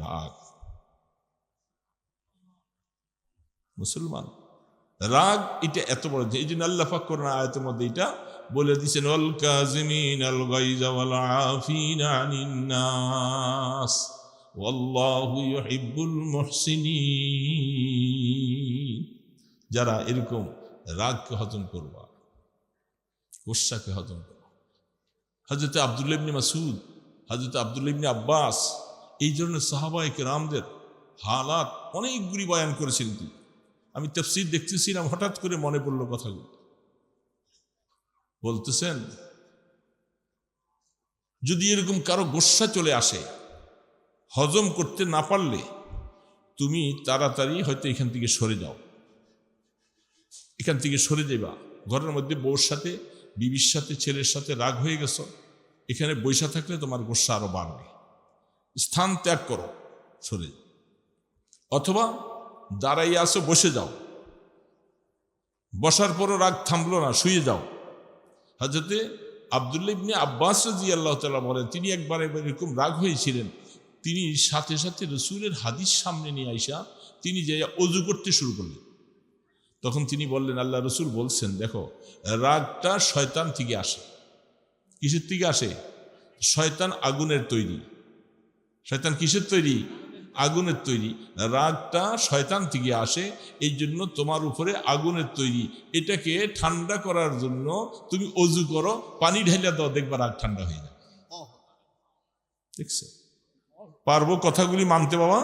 রাগ। মুসলমান, রাগ এটা এত বড়, এই জন্য আল্লাহ পাক কোরআন আয়াতের মধ্যে এটা বলে দিয়েছেন, ওয়াল কাযিমিনাল গায়যা ওয়াল আফিনা আনিন নাস ওয়াল্লাহু ইউহিব্বুল মুহসিনিন। যারা এরকম রাগকে হজম করবা, গোস্সাকে হজম করো। হযরত আব্দুল্লাহ ইবনে মাসউদ, হযরত আব্দুল্লাহ ইবনে আব্বাস, এই ধরনের সাহাবায়ে কেরামদের হালাত অনেকগুলি বয়ান করেছেন তিনি। আমি তাফসীর দেখতেছিলাম, হঠাৎ করে মনে পড়লো কথাগুলো। বলতেছেন, যদি এরকম কারো গোস্সা চলে আসে, হজম করতে না পারলে তুমি তাড়াতাড়ি হয়তো এখান থেকে সরে যাও, এখান থেকে সরে যাবা। ঘরের মধ্যে বউর সাথে, বিবির সাথে, ছেলের সাথে রাগ হয়ে গেছো, এখানে বৈশা থাকলে তোমার গোস্সা আরো বাড়বে। স্থান ত্যাগ করো, সরে যাও। অথবা দাঁড়াইয়া আসো, বসে যাও। বসার পরও রাগ থামলো না, শুয়ে যাও। হযরতে আব্দুল্লাহ ইবনে আব্বাস রাদিয়াল্লাহু তাআলা বলেন, তিনি একবার এরকম রাগ হয়েছিলেন, তিনি সাথে সাথে রাসূলের হাদিস সামনে নিয়ে আইসা তিনি যে ওযু করতে শুরু করলেন। তখন তিনি বললেন, আল্লাহ রসুল বলছেন, দেখো রাগটা শয়তান থেকে আসে। কিসের থেকে আসে? শয়তান আগুনের তৈরি। শয়তান কিসের তৈরি? আগুনের তৈরি। রাগটা শয়তান থেকে আসে, এই জন্য তোমার উপরে আগুনের তৈরি। এটাকে ঠান্ডা করার জন্য তুমি ওযু করো, পানি ঢাইলা দাও, দেখবা রাগ ঠান্ডা হয়ে যাবে। দেখছো? পারবো কথাগুলি মানতে বাবা?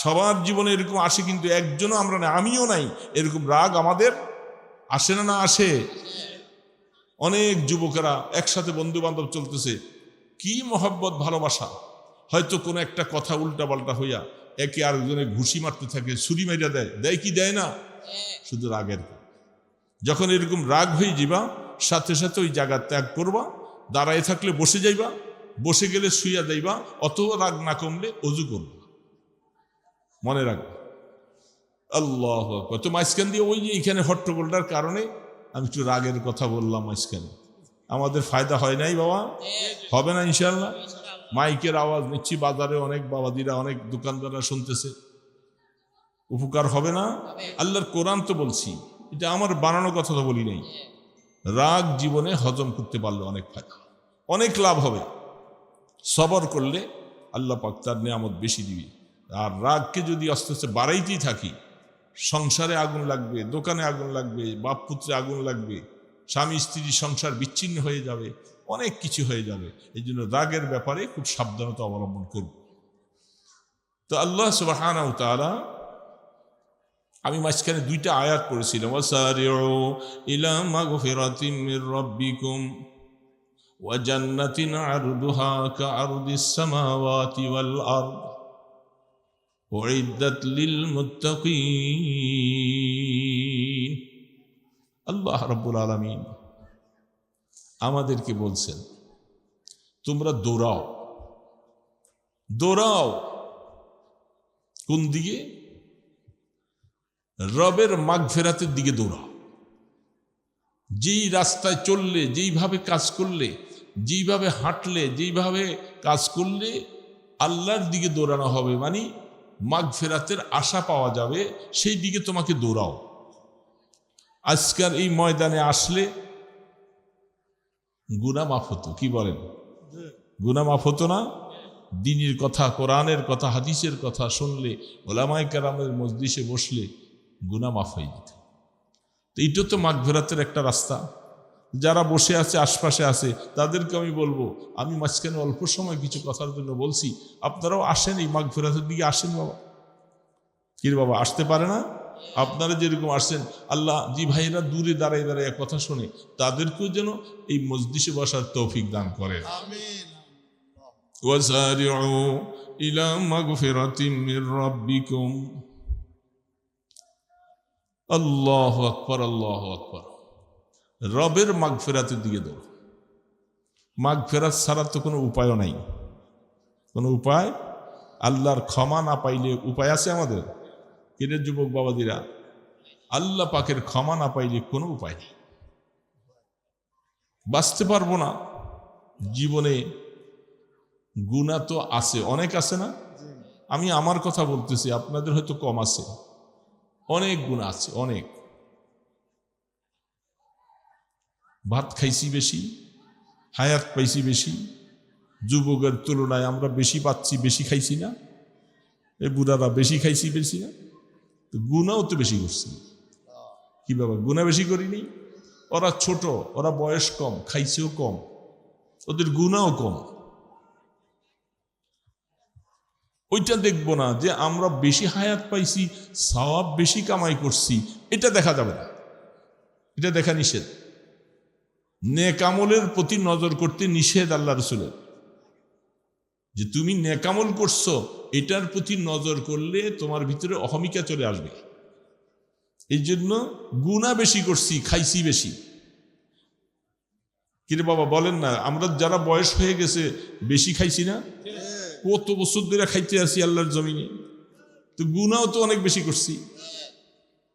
সবার জীবনে এরকম আসে, কিন্তু একজনও আমরা নাই, আমিও নাই। এরকম রাগ আমাদের আসে না? না আসে? অনেক যুবকেরা একসাথে বন্ধু বান্ধব চলতেছে, কি মহব্বত ভালোবাসা, হয়তো কোনো একটা কথা উল্টা পাল্টা হইয়া একে আরেকজনে ঘুষি মারতে থাকে, ছুরি মাইরা দেয়। দেয় কি দেয় না? শুধু রাগের। যখন এরকম রাগ হয়ে যাবা, সাথে সাথে ওই জায়গা ত্যাগ করবা, দাঁড়ায় থাকলে বসে যাইবা, বসে গেলে শুইয়া যাইবা, অত রাগ না কমলে ওযু করবা। মনে রাখবে। আল্লাহু আকবার। তো মাঝখান দিয়ে ওই যে এখানে হট্টগোলটার কারণে আমি একটু রাগের কথা বললাম মাঝখানে। আমাদের ফায়দা হয় নাই বাবা? হবে না ইনশাআল্লাহ? মাইকের আওয়াজ নিচ্ছি, বাজারে অনেক বাবাদিরা, অনেক দোকানদাররা শুনতেছে, উপকার হবে না? আল্লাহর কোরআন তো বলছি, এটা আমার বানানো কথা তো বলি নাই। রাগ জীবনে হজম করতে পারলে অনেক ফায়দা, অনেক লাভ হবে। সবর করলে আল্লাহ পাক তার নিয়ামত বেশি দিবে। আর রাগকে যদি আস্তে আস্তে বাড়াইতেই থাকি, সংসারে আগুন লাগবে, দোকানে আগুন লাগবে, বাপ পুত্রে আগুন লাগবে, স্বামী স্ত্রীর সংসার বিচ্ছিন্ন হয়ে যাবে, অনেক কিছু হয়ে যাবে। এই জন্য রাগের ব্যাপারে খুব সাবধানতা অবলম্বন করব। তো আল্লাহ সুবহানাহু ওয়া তাআলা, আমি মাঝখানে দুইটা আয়াত পড়েছিলাম, ওয়াসারিউ ইলা মাগফিরাতিম মির রাব্বিকুম ওয়া জান্নাতিন আরদুহা কাআরদিস সামাওয়াতি ওয়াল আরদ উইদ্দাত লিল মুত্তাকিন। আল্লাহ রাব্বুল আলামিন আমাদেরকে বলছেন, তোমরা দৌড়াও, দৌড়াও। কোন দিকে? রবের মাগফিরাতের দিকে দৌড়াও। যেই রাস্তায় চললে, যেইভাবে কাজ করলে, যেইভাবে হাঁটলে, যেইভাবে কাজ করলে আল্লাহর দিকে দৌড়ানো হবে, মানে মাগফিরাতের আশা পাওয়া যাবে, সেই দিকে তোমাকে দৌড়াও। আজকাল এই ময়দানে আসলে গুনাহ মাফ হতো, কি বলেন? গুনাহ মাফ হতো না? দ্বীনের কথা, কোরআনের কথা, হাদিসের কথা শুনলে, ওলামায়ে কেরামের মজলিসে বসলে গুনাহ মাফ হয়ে যেত। তো এটা তো মাগফিরাতের একটা রাস্তা। যারা বসে আছে, আশপাশে আছে, তাদেরকে আমি বলবো, আমি মাঝখানে অল্প সময় কিছু কথার জন্য বলছি, আপনারাও আসেন, এই মাগফিরাতের দিকে আসেন বাবা। কি রে বাবা, আসতে পারে না? আপনারা যেরকম আসছেন, আল্লাহ জি ভাইরা দূরে দাঁড়ায় দাঁড়ায় কথা শোনে, তাদেরকেও যেন এই মজলিসে বসার তৌফিক দান করেন। আমিন। ওয়াসারিউ ইলা মাগফিরাতিম মির রাব্বিকুম। আল্লাহু আকবার, আল্লাহু আকবার। রবের মাগফিরাতের দিকে দৌড়। মাগফিরাত ছাড়া তো কোনো উপায়ও নাই, কোনো উপায়। আল্লাহর ক্ষমা না পাইলে উপায় আছে আমাদের? কিরে যুবক বাবাদিরা, আল্লাহ পাকের ক্ষমা না পাইলে কোনো উপায় নেই, বাঁচতে পারবো না। জীবনে গুনাহ তো আছে, অনেক আছে না? আমি আমার কথা বলতেছি, আপনাদের হয়তো কম আছে। অনেক গুনাহ আছে, অনেক। ভাত খাইছি বেশি, হায়াত পাইছি বেশি, যুবকের তুলনায় আমরা বেশি পাচ্ছি, বেশি খাইছি না? এই বুড়ারা বেশি খাইছি, বেশি না? তো গুনাহও তো বেশি করছি। কি বাবা, গুনাহ বেশি করিনি? ওরা ছোট, ওরা বয়স কম, খাইছেও কম, ওদের গুনাহও কম। ওইটা দেখবো না যে আমরা বেশি হায়াত পাইছি, সওয়াব বেশি কামাই করছি, এটা দেখা যাবে না, এটা দেখা নিষেধ। নেক আমলের প্রতি নজর করতে নিষেধ আল্লাহ রাসূলের, যে তুমি নেক আমল করছো এটার প্রতি নজর করলে তোমার ভিতরে অহমিকা চলে আসবে। এই জন্য গুনাহ বেশি করছি, খাইছি বেশি। কিরে বাবা বলেন না, আমরা যারা বয়স হয়ে গেছে বেশি খাইছি না? কত বছর ধরে খাইতে আসি আল্লাহর জমিনে, তো গুনাহও তো অনেক বেশি করছি।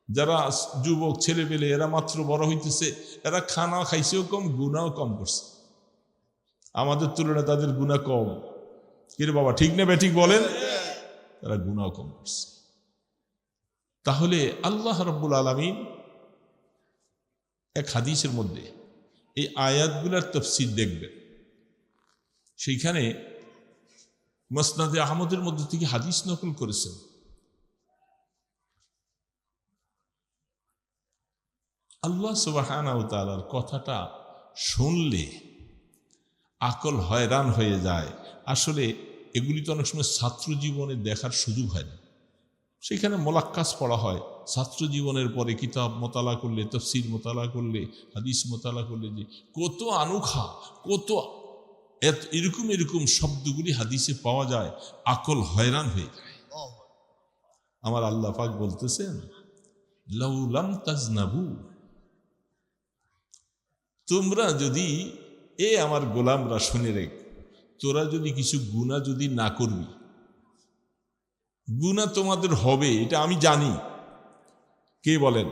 যারা যুবক ছেলে পেলে এরা মাত্র বড় হইতেছে, এরা খানা খাইছেও কম, গুনাহও কম করছে। আমাদের তুলনায় তাদের গুনাহ কম। কিরে বাবা ঠিক না বেঠিক বলেন? তারা গুনাহও কম করছে। তাহলে আল্লাহ রাব্বুল আলামিন এক হাদিসের মধ্যে এই আয়াতগুলোর তাফসীর দেখবেন, সেইখানে মুসনাদে আহমদের মধ্যে থেকে হাদিস নকল করেছেন। আল্লাহ সুবহানাহু ওয়া তাআলার কথাটা শুনলে আকল হয়রান হয়ে যায়। আসলে এগুলি তো অনেক সময় ছাত্র জীবনে দেখার সুযোগ হয় না, সেখানে মোলাক্কাস পড়া হয়। ছাত্র জীবনের পরে কিতাব মোতালা করলে, তাফসীর মোতালা করলে, হাদিস মোতালা করলে যে কত আনুখা, কত এরকম এরকম শব্দগুলি হাদিসে পাওয়া যায়, আকল হয়রান হয়ে যায়। আমার আল্লাহ পাক বলতেছেন, লাউ লাম তাজনাবু, তোমরা যদি, আমার গোলামরা শুনে রেখ, তোরা যদি কিছু গুনাহ যদি না করবি, গুনাহ তোমাদের হবে, এটা আমি জানি। কে বলেন?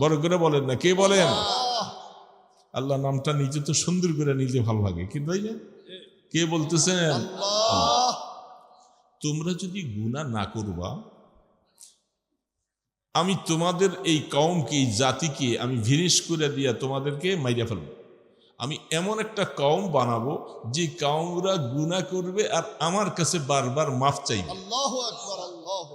বড় করে বলেন না, কে বলেন? আল্লাহ নামটা নিজে তো সুন্দর করে নিজে ভালো লাগে, কিন্তু এই যে কে বলতেছেন? তোমরা যদি গুনাহ না করবা, আমি তোমাদের এই কওমকে, এই জাতিকে আমি ভিনিশ করে দিয়া তোমাদেরকে মাইরা ফেলব। আমি এমন একটা কওম বানাবো যে কওমরা গুনাহ করবে আর আমার কাছে বারবার মাফ চাইবে, আল্লাহু আকবার, আল্লাহু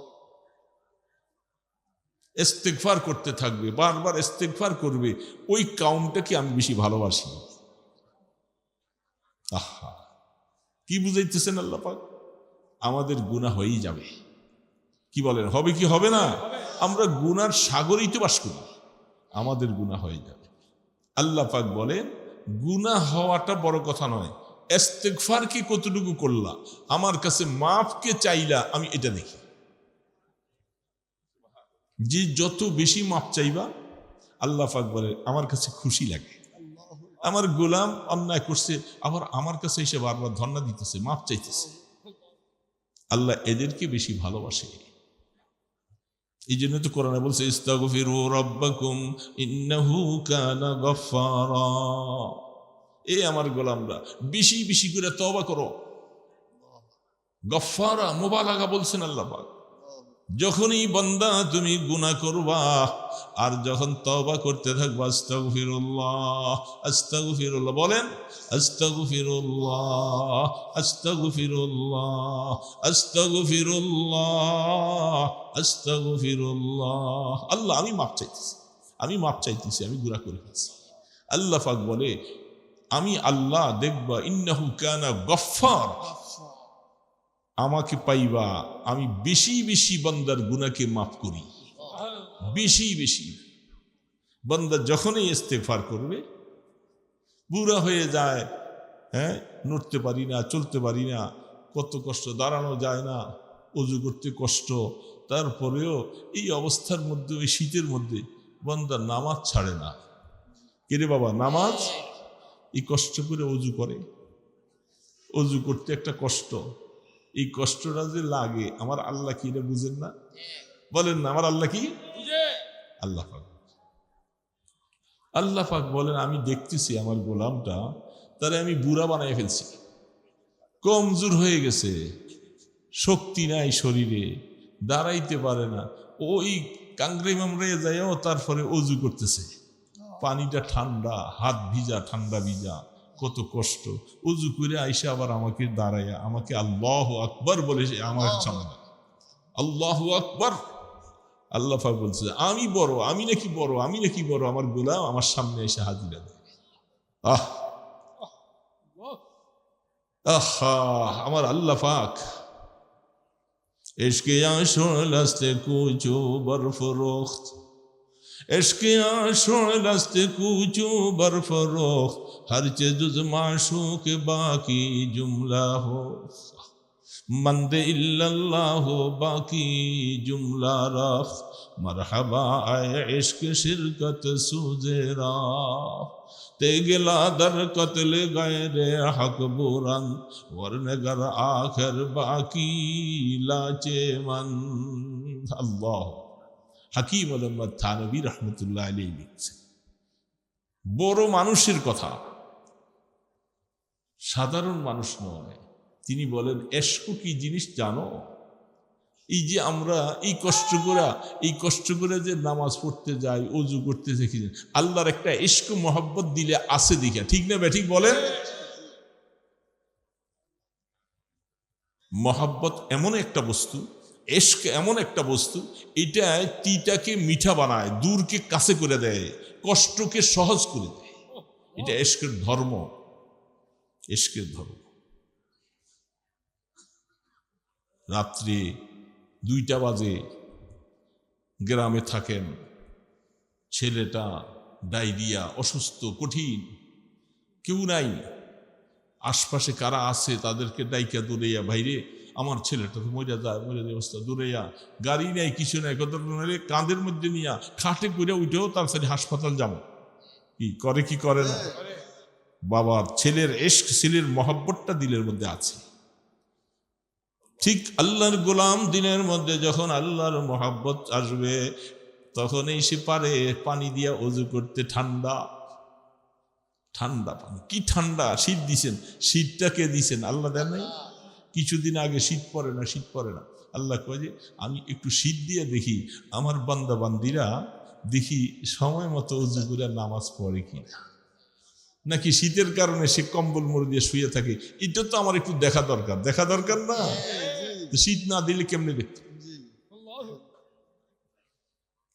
ইস্তিগফার করতে থাকবে, বারবার ইস্তিগফার করবে। ওই কওমটাকে আমি বেশি ভালোবাসি। আহা, কি বুঝাইতেছেন আল্লাহ পাক? আমাদের গুনাহ হয়েই যাবে। কি বলেন, হবে কি হবে না? আমরা গুনার সাগরেই তো বাস করি, আমাদের গুনাহ হয়ে যাবে। আল্লাহ পাক বলেন, গুনাহ হওয়াটা বড় কথা নয়, ইস্তিগফার কি কতটুকু করলা, আমার কাছে মাফকে চাইলা, আমি এটা দেখি। যে যত বেশি মাফ চাইবা, আল্লাহ পাক বলে আমার কাছে খুশি লাগে। আমার গোলাম অন্যায় করছে, আবার আমার কাছে এসে বারবার ধন্না দিতেছে, মাফ চাইতেছে, আল্লাহ এদেরকে বেশি ভালোবাসে। এই জন্য তো কোরআনে বলছে, ইস্তাগফিরু রাব্বাকুম ইন্নাহু কানা গাফফারা। আমার গোলামরা বেশি বেশি করে তওবা করো। গফফারা মুবালাগা বলছেন আল্লাহ পাক। যখনই বান্দা তুমি গুনাহ করবা আর যখন তওবা করতে থাকবা, আস্তাগফিরুল্লাহ আস্তাগফিরুল্লাহ বলেন, আস্তাগফিরুল্লাহ আস্তাগফিরুল্লাহ আস্তাগফিরুল্লাহ আস্তাগফিরুল্লাহ, আল্লাহ আমি মাফ চাইতেছি, আমি মাফ চাইতেছি, আমি গুনাহ করে ফেলছি। আল্লাহ পাক বলে, আমি আল্লাহ দেখবা, ইন্নাহু কানা গফফার, আমাকে পাইবা আমি বেশি বেশি বান্দার গুনাহকে মাফ করি, বেশি বেশি। বান্দা যখনই ইস্তেগফার করবে, বুড়া হয়ে যায়, নড়তে পারি না, চলতে পারি না, কত কষ্ট, দাঁড়ানো যায় না, ওযু করতে কষ্ট, তারপরেও এই অবস্থার মধ্যে, ওই শীতের মধ্যে বান্দা নামাজ ছাড়ে না। কে রে বাবা, নামাজ এই কষ্ট করে ওযু করে, ওযু করতে একটা কষ্ট, এই কষ্টটা যে লাগে, আমার আল্লাহ কি এটা বুঝেন না? বলেন না, আমার আল্লাহ কি? আল্লাহ পাক, আল্লাহ পাক বলেন, আমি দেখতেছি আমার গোলামটা, তারে আমি বুড়া বানাই ফেলছি, কমজোর হয়ে গেছে, শক্তি নাই শরীরে, দাঁড়াইতে পারে না, ওই কাংড়ে মামড়ে যায়ও তারপরে ওযু করতেছে, পানিটা ঠান্ডা, হাত ভিজা, ঠান্ডা ভিজা, কত কষ্ট। ওযু করে আইসা আবার আমাকে দাঁড়াইয়া আমাকে আল্লাহু আকবার বলে আমাকে সামনে, আল্লাহু আকবার, আল্লাহ পাক বলছে আমি বড়, আমি নাকি বড়, আমি নাকি বড়, আমার গোলাম আমার সামনে এসে হাজিরা দেয়। আহ আহা আমার আল্লাহ পাক इश्क आशुलस्त कूचो बरफरोख्त इश्क आशुलस्त कूचो बरफरोख्त हर जुज माशूक बाकी जुमला हो मंदे इल्लल्लाह हो बाकी जुमला रख मरहबा आए इश्क शिरकत सूजेरा तेगला दर कत्ल गैरे हक बुरन वरनगर आखिर बाकी लाचे मन। अल्लाह হাকিম আহমদ থানভী রহমতুল্লাহ আলাইহি লিখছেন, বড় মানুষের কথা, সাধারণ মানুষ নয়। তিনি বলেন এশক কি জিনিস জানো? এই যে আমরা এই কষ্ট করে যে নামাজ পড়তে যাই, ওযু করতে দেখি, আল্লাহর একটা ইশক মোহাব্বত দিলে আছে দেখা, ঠিক না ঠিক বলেন? মোহাব্বত এমন একটা বস্তু, ইশক এমন একটা বস্তু, এটা তিতাকে মিঠা বানায়, দূরকে কাছে করে দেয়, কষ্টকে সহজ করে দেয়। এটা ইশকের ধর্ম, ইশকের ধর্ম। রাত্রে 2টা বাজে, গ্রামে থাকেন, ছেলেটা ডায়রিয়া, অসুস্থ, কঠিন, কেউ নাই, আশপাশে কারা আছে তাদেরকে ডাইকা দৌড়াইয়া, ভাইরে আমার ছেলেটা তো মরে যায় অবস্থা, দৌড়াইয়া, গাড়ি নাই, কিছু নাই, কত কাঁধের মধ্যে নিয়া খাটে করে উঠেও তাড়াতাড়ি হাসপাতাল যাবো, কি করে না? বাবার ছেলের ইশক, ছেলের মহব্বতটা দিলের মধ্যে আছে। ঠিক আল্লাহর গোলাম দিনের মধ্যে যখন আল্লাহর মহব্বত আসবে, তখন এসে পারে পানি দিয়া ওযু করতে, ঠান্ডা ঠান্ডা পানি, কি ঠান্ডা! শীত দিছেন, শীতটা কে দিছেন? আল্লাহ দেন নাই? কিছুদিন আগে শীত পড়ে না, আল্লাহ কয় যে আমি একটু শীত দিয়ে দেখি আমার বান্দা বান্দিরা, দেখি সময় মতো ওযু করে নামাজ পড়ে কিনা, নাকি শীতের কারণে সে কম্বল মুড়ি দিয়ে শুয়ে থাকে। এটা তো আমার একটু দেখা দরকার না? শীত না দিলে কেমনে দেখতে?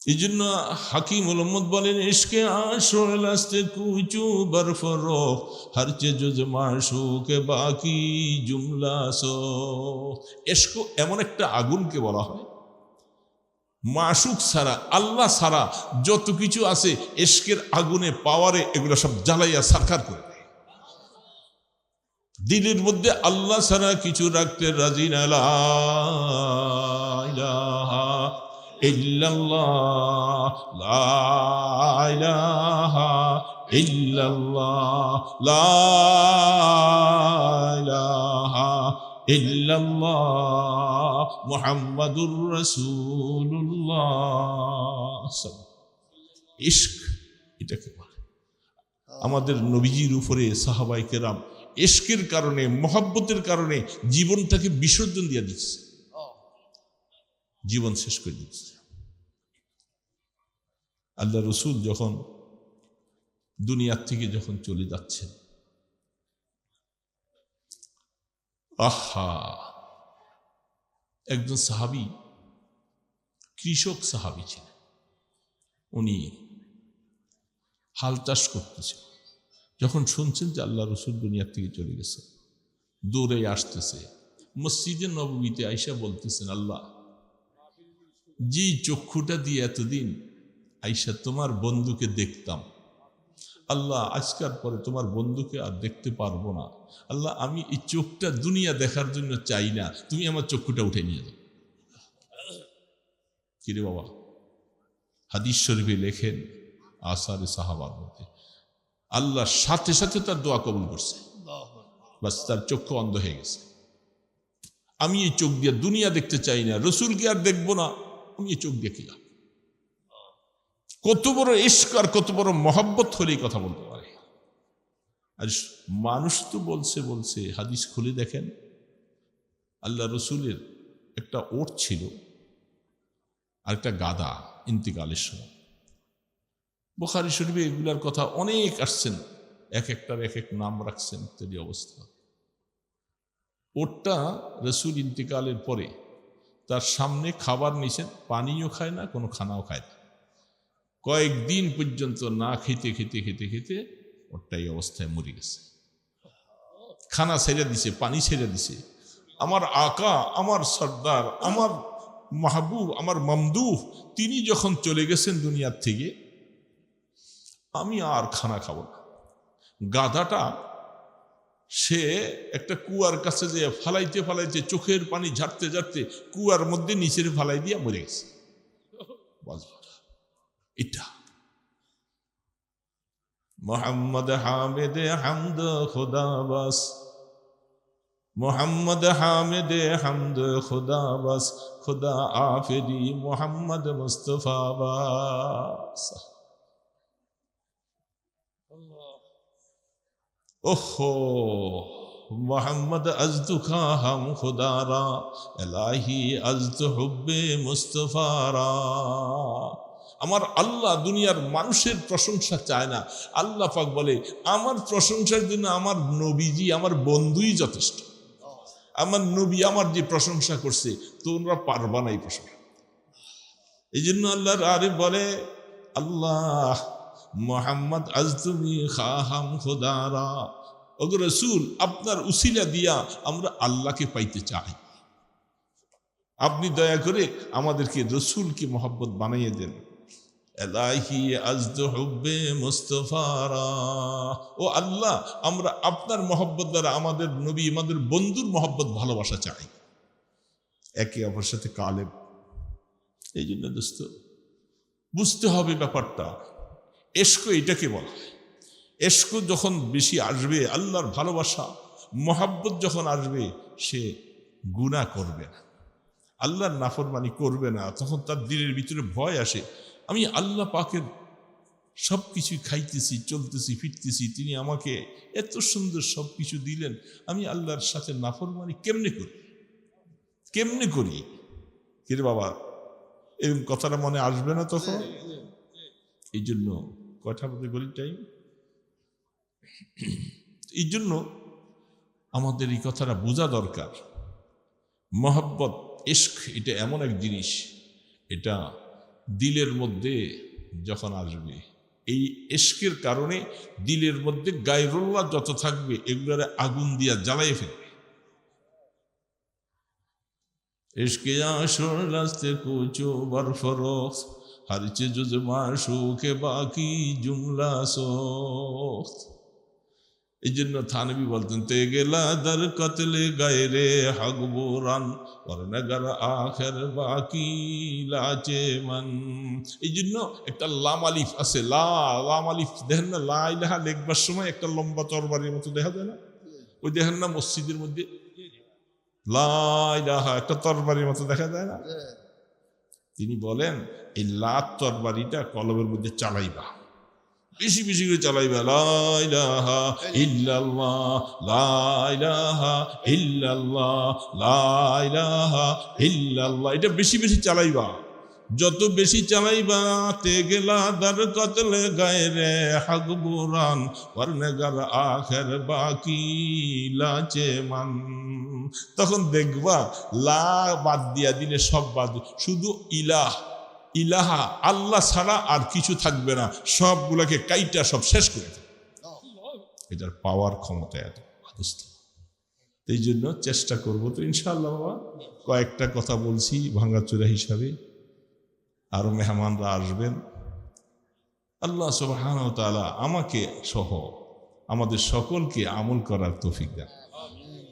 এই জন্য হাকিম উম্মত বলেন ইশকে আশোল আস্তে কুচু বরফরো হর চেজুজ মাশুকে বাকি জুমলা সো। ইশক এমন একটা আগুনকে বলা হয়, মাশুক ছাড়া, আল্লাহ ছাড়া যত কিছু আছে ইশকের আগুনে, পাওয়ারে, এগুলো সব জ্বালাইয়া সারখার করে দেয়। দিলের মধ্যে আল্লাহ ছাড়া কিছু রাখতে রাজি না। লা ইলাহা ইল্লাল্লাহ, লা ইলাহা ইল্লাল্লাহ, লা ইলাহা ইল্লাল্লাহ মুহাম্মাদুর রাসূলুল্লাহ। ইশক এটাকে বলে। আমাদের নবীজির উপরে সাহাবায়ে কেরাম ইশকের কারণে, মহব্বতের কারণে জীবনটাকে বিসর্জন দিয়ে দিচ্ছে, জীবন শেষ করে দিচ্ছে। আল্লাহ রসুল যখন দুনিয়ার থেকে যখন চলে যাচ্ছেন, আহা, একজন সাহাবী, কৃষক সাহাবী ছিলেন, উনি হাল চাষ করতেছে। যখন শুনছেন যে আল্লাহ রসুল দুনিয়ার থেকে চলে গেছে, দৌড়ে আসতেছে, মসজিদে নববীতে আইসা বলতেছেন, আল্লাহ, যে চক্ষুটা দিয়ে এতদিন আইসা তোমার বন্ধুকে দেখতাম, আল্লাহ আজকার পরে তোমার বন্ধুকে আর দেখতে পারবো না। আল্লাহ, আমি এই চোখটা দুনিয়া দেখার জন্য চাই না, তুমি আমার চক্ষুটা উঠে নিয়ে যাও। কিরে বাবা, হাদিস শরীফে লেখেন আসারে সাহাবার মধ্যে, আল্লাহ সাথে সাথে তার দোয়া কবুল করছে, বাস তার চক্ষু অন্ধ হয়ে গেছে। আমি এই চোখ দিয়ে দুনিয়া দেখতে চাই না, রসুলকে আর দেখবো না, আমি এই চোখ দিয়ে কি লাভ? কত বড় ইশক আর কত বড় মহব্বত হলেই কথা বলতে পারে। আর মানুষ তো বলছে হাদিস খুলে দেখেন, আল্লাহ রসুলের একটা ওট ছিল আর একটা গাদা, ইন্তিকালের সময়। বুখারী শরীফে এগুলার কথা অনেক আসছেন, এক একটার এক এক নাম রাখছেন ইত্যাদি অবস্থা। ওটটা রসুল ইন্তিকালের পরে তার সামনে খাবার নিছেন, পানিও খায় না, কোনো খানাও খায় না। কয়েকদিন পর্যন্ত না খেতে খেতে খেতে খেতে ওরটাই অবস্থায় মরে গেছে। খানা ছেড়ে দিছে, পানি ছেড়ে দিছে। আমার আকা, আমার সর্দার, আমার মাহবুব, আমার মামদুহ, তিনি যখন চলে গেছেন দুনিয়ার থেকে, আমি আর খানা খাবো না। গাধাটা সে একটা কুয়ার কাছে যে ফালাইতে ফালাইতে চোখের পানি ঝাড়তে ঝাড়তে কুয়ার মধ্যে নিচের ফালাই দিয়া মরে গেছে। এটা মোহাম্মদ হামিদে হামদ খুদা বাস, মোহাম্মদ হামিদে হামদ খুদা বাস, খুদা আফেরি মোহাম্মদ মুস্তফা বাস। ओहो मोहम्मद अज़्दु खा हम खुदारा, इलाही अज़्दु हुब्बे मुस्तफारा। আমার আল্লাহ দুনিয়ার মানুষের প্রশংসা চায় না। আল্লাহ পাক বলে আমার প্রশংসার জন্য আমার নবীজি, আমার বন্ধুই যথেষ্ট। আমার নবী আমার যে প্রশংসা করছে, তোমরা পারবা না এই প্রশংসা। এই জন্য আল্লাহর আরিফ বলে আল্লাহ মোহাম্মদ আজতুমি খাহাম খুদারা, ওগো রাসূল আপনার উসিলা দিয়া আমরা আল্লাহকে পাইতে চাই। আপনি দয়া করে আমাদেরকে রসুলকে মহব্বত বানাইয়ে দেন। এলাহি আজদু হুব্বে মুস্তফারা, ও আল্লাহ আমরা আপনার মহব্বত দ্বারা আমাদের নবী, আমাদের বন্ধুর মহব্বত ভালোবাসা চাই, একে অপরের সাথে কালেব। এই জন্য দোস্ত বুঝতে হবে ব্যাপারটা। এশক এটাকে বলা হয়। এশক যখন বেশি আসবে, আল্লাহর ভালোবাসা মহব্বত যখন আসবে, সে গুনাহ করবে না, আল্লাহর নাফরমানি করবে না। তখন তার দিলের ভিতরে ভয় আসে, আমি আল্লাহ পাকের সব কিছু খাইতেছি, চলতেছি, ফিরতেছি, তিনি আমাকে এত সুন্দর সব কিছু দিলেন, আমি আল্লাহর সাথে নাফরমানি কেমনে করি কিরে বাবা, এরকম কথাটা মনে আসবে না তখন? এই জন্য কথা বলতে গরিব টাইম, এই জন্য আমাদের এই কথাটা বোঝা দরকার। মহব্বত, ইশক এটা এমন এক জিনিস, এটা দিলের মধ্যে যখন আসবে, এই ইশকের কারণে দিলের মধ্যে গায়রুল্লাহ যত থাকবে এগুলোরে আগুন দিয়া জ্বালাই ফেলবে। ইশকে আশর রাস্তে কুচো বরফরোখ, हर चीज माशू के बाकी जुमला सोख्त। এই জন্য থানবী বলতেন তে গেলা দর কতলে গায়রে হক বুরান और नगर आखिर बाकी लाचे मन। এই জন্য একটা লাম আলিফ আছে, লাম আলিফ দেখেন না, লা ইলাহা লিখবার সময় একটা লম্বা তরবারির মতো দেখা যায় না? ওই দেখেন না মসজিদের মধ্যে লা ইলাহা একটা তরবারির মতো দেখা যায় না? তিনি বলেন এই লাত তরবারিটা কলবের মধ্যে চালাইবা, বেশি বেশি করে চালাইবা। লা ইলাহা ইল্লাল্লাহ, লা ইলাহা ইল্লাল্লাহ, লা ইলাহা ইল্লাল্লাহ, এটা বেশি বেশি চালাইবা। যত বেশি চালাইবা তে গেলা দর কতলে গায়রে হক বুরান ওয়ারনেগার আখের বাকি লাচে মান। তখন দেখবা লা বাদ দিয়া দিলে সব বাদ, শুধু ইলাহা আল্লাহ ছাড়া আর কিছু থাকবে না, সবগুলোকে কাইটা সব শেষ করে দেবে। এটার পাওয়ার ক্ষমতা এত। এই জন্য চেষ্টা করবো তো ইনশাআল্লাহ। বাবা কয়েকটা কথা বলছি ভাঙাচোরা হিসাবে, আরো মেহমানরা আসবেন। আল্লাহ সুবহানাহু ওয়া তাআলা আমাকে সহ আমাদের সকলকে আমল করার তৌফিক দেন।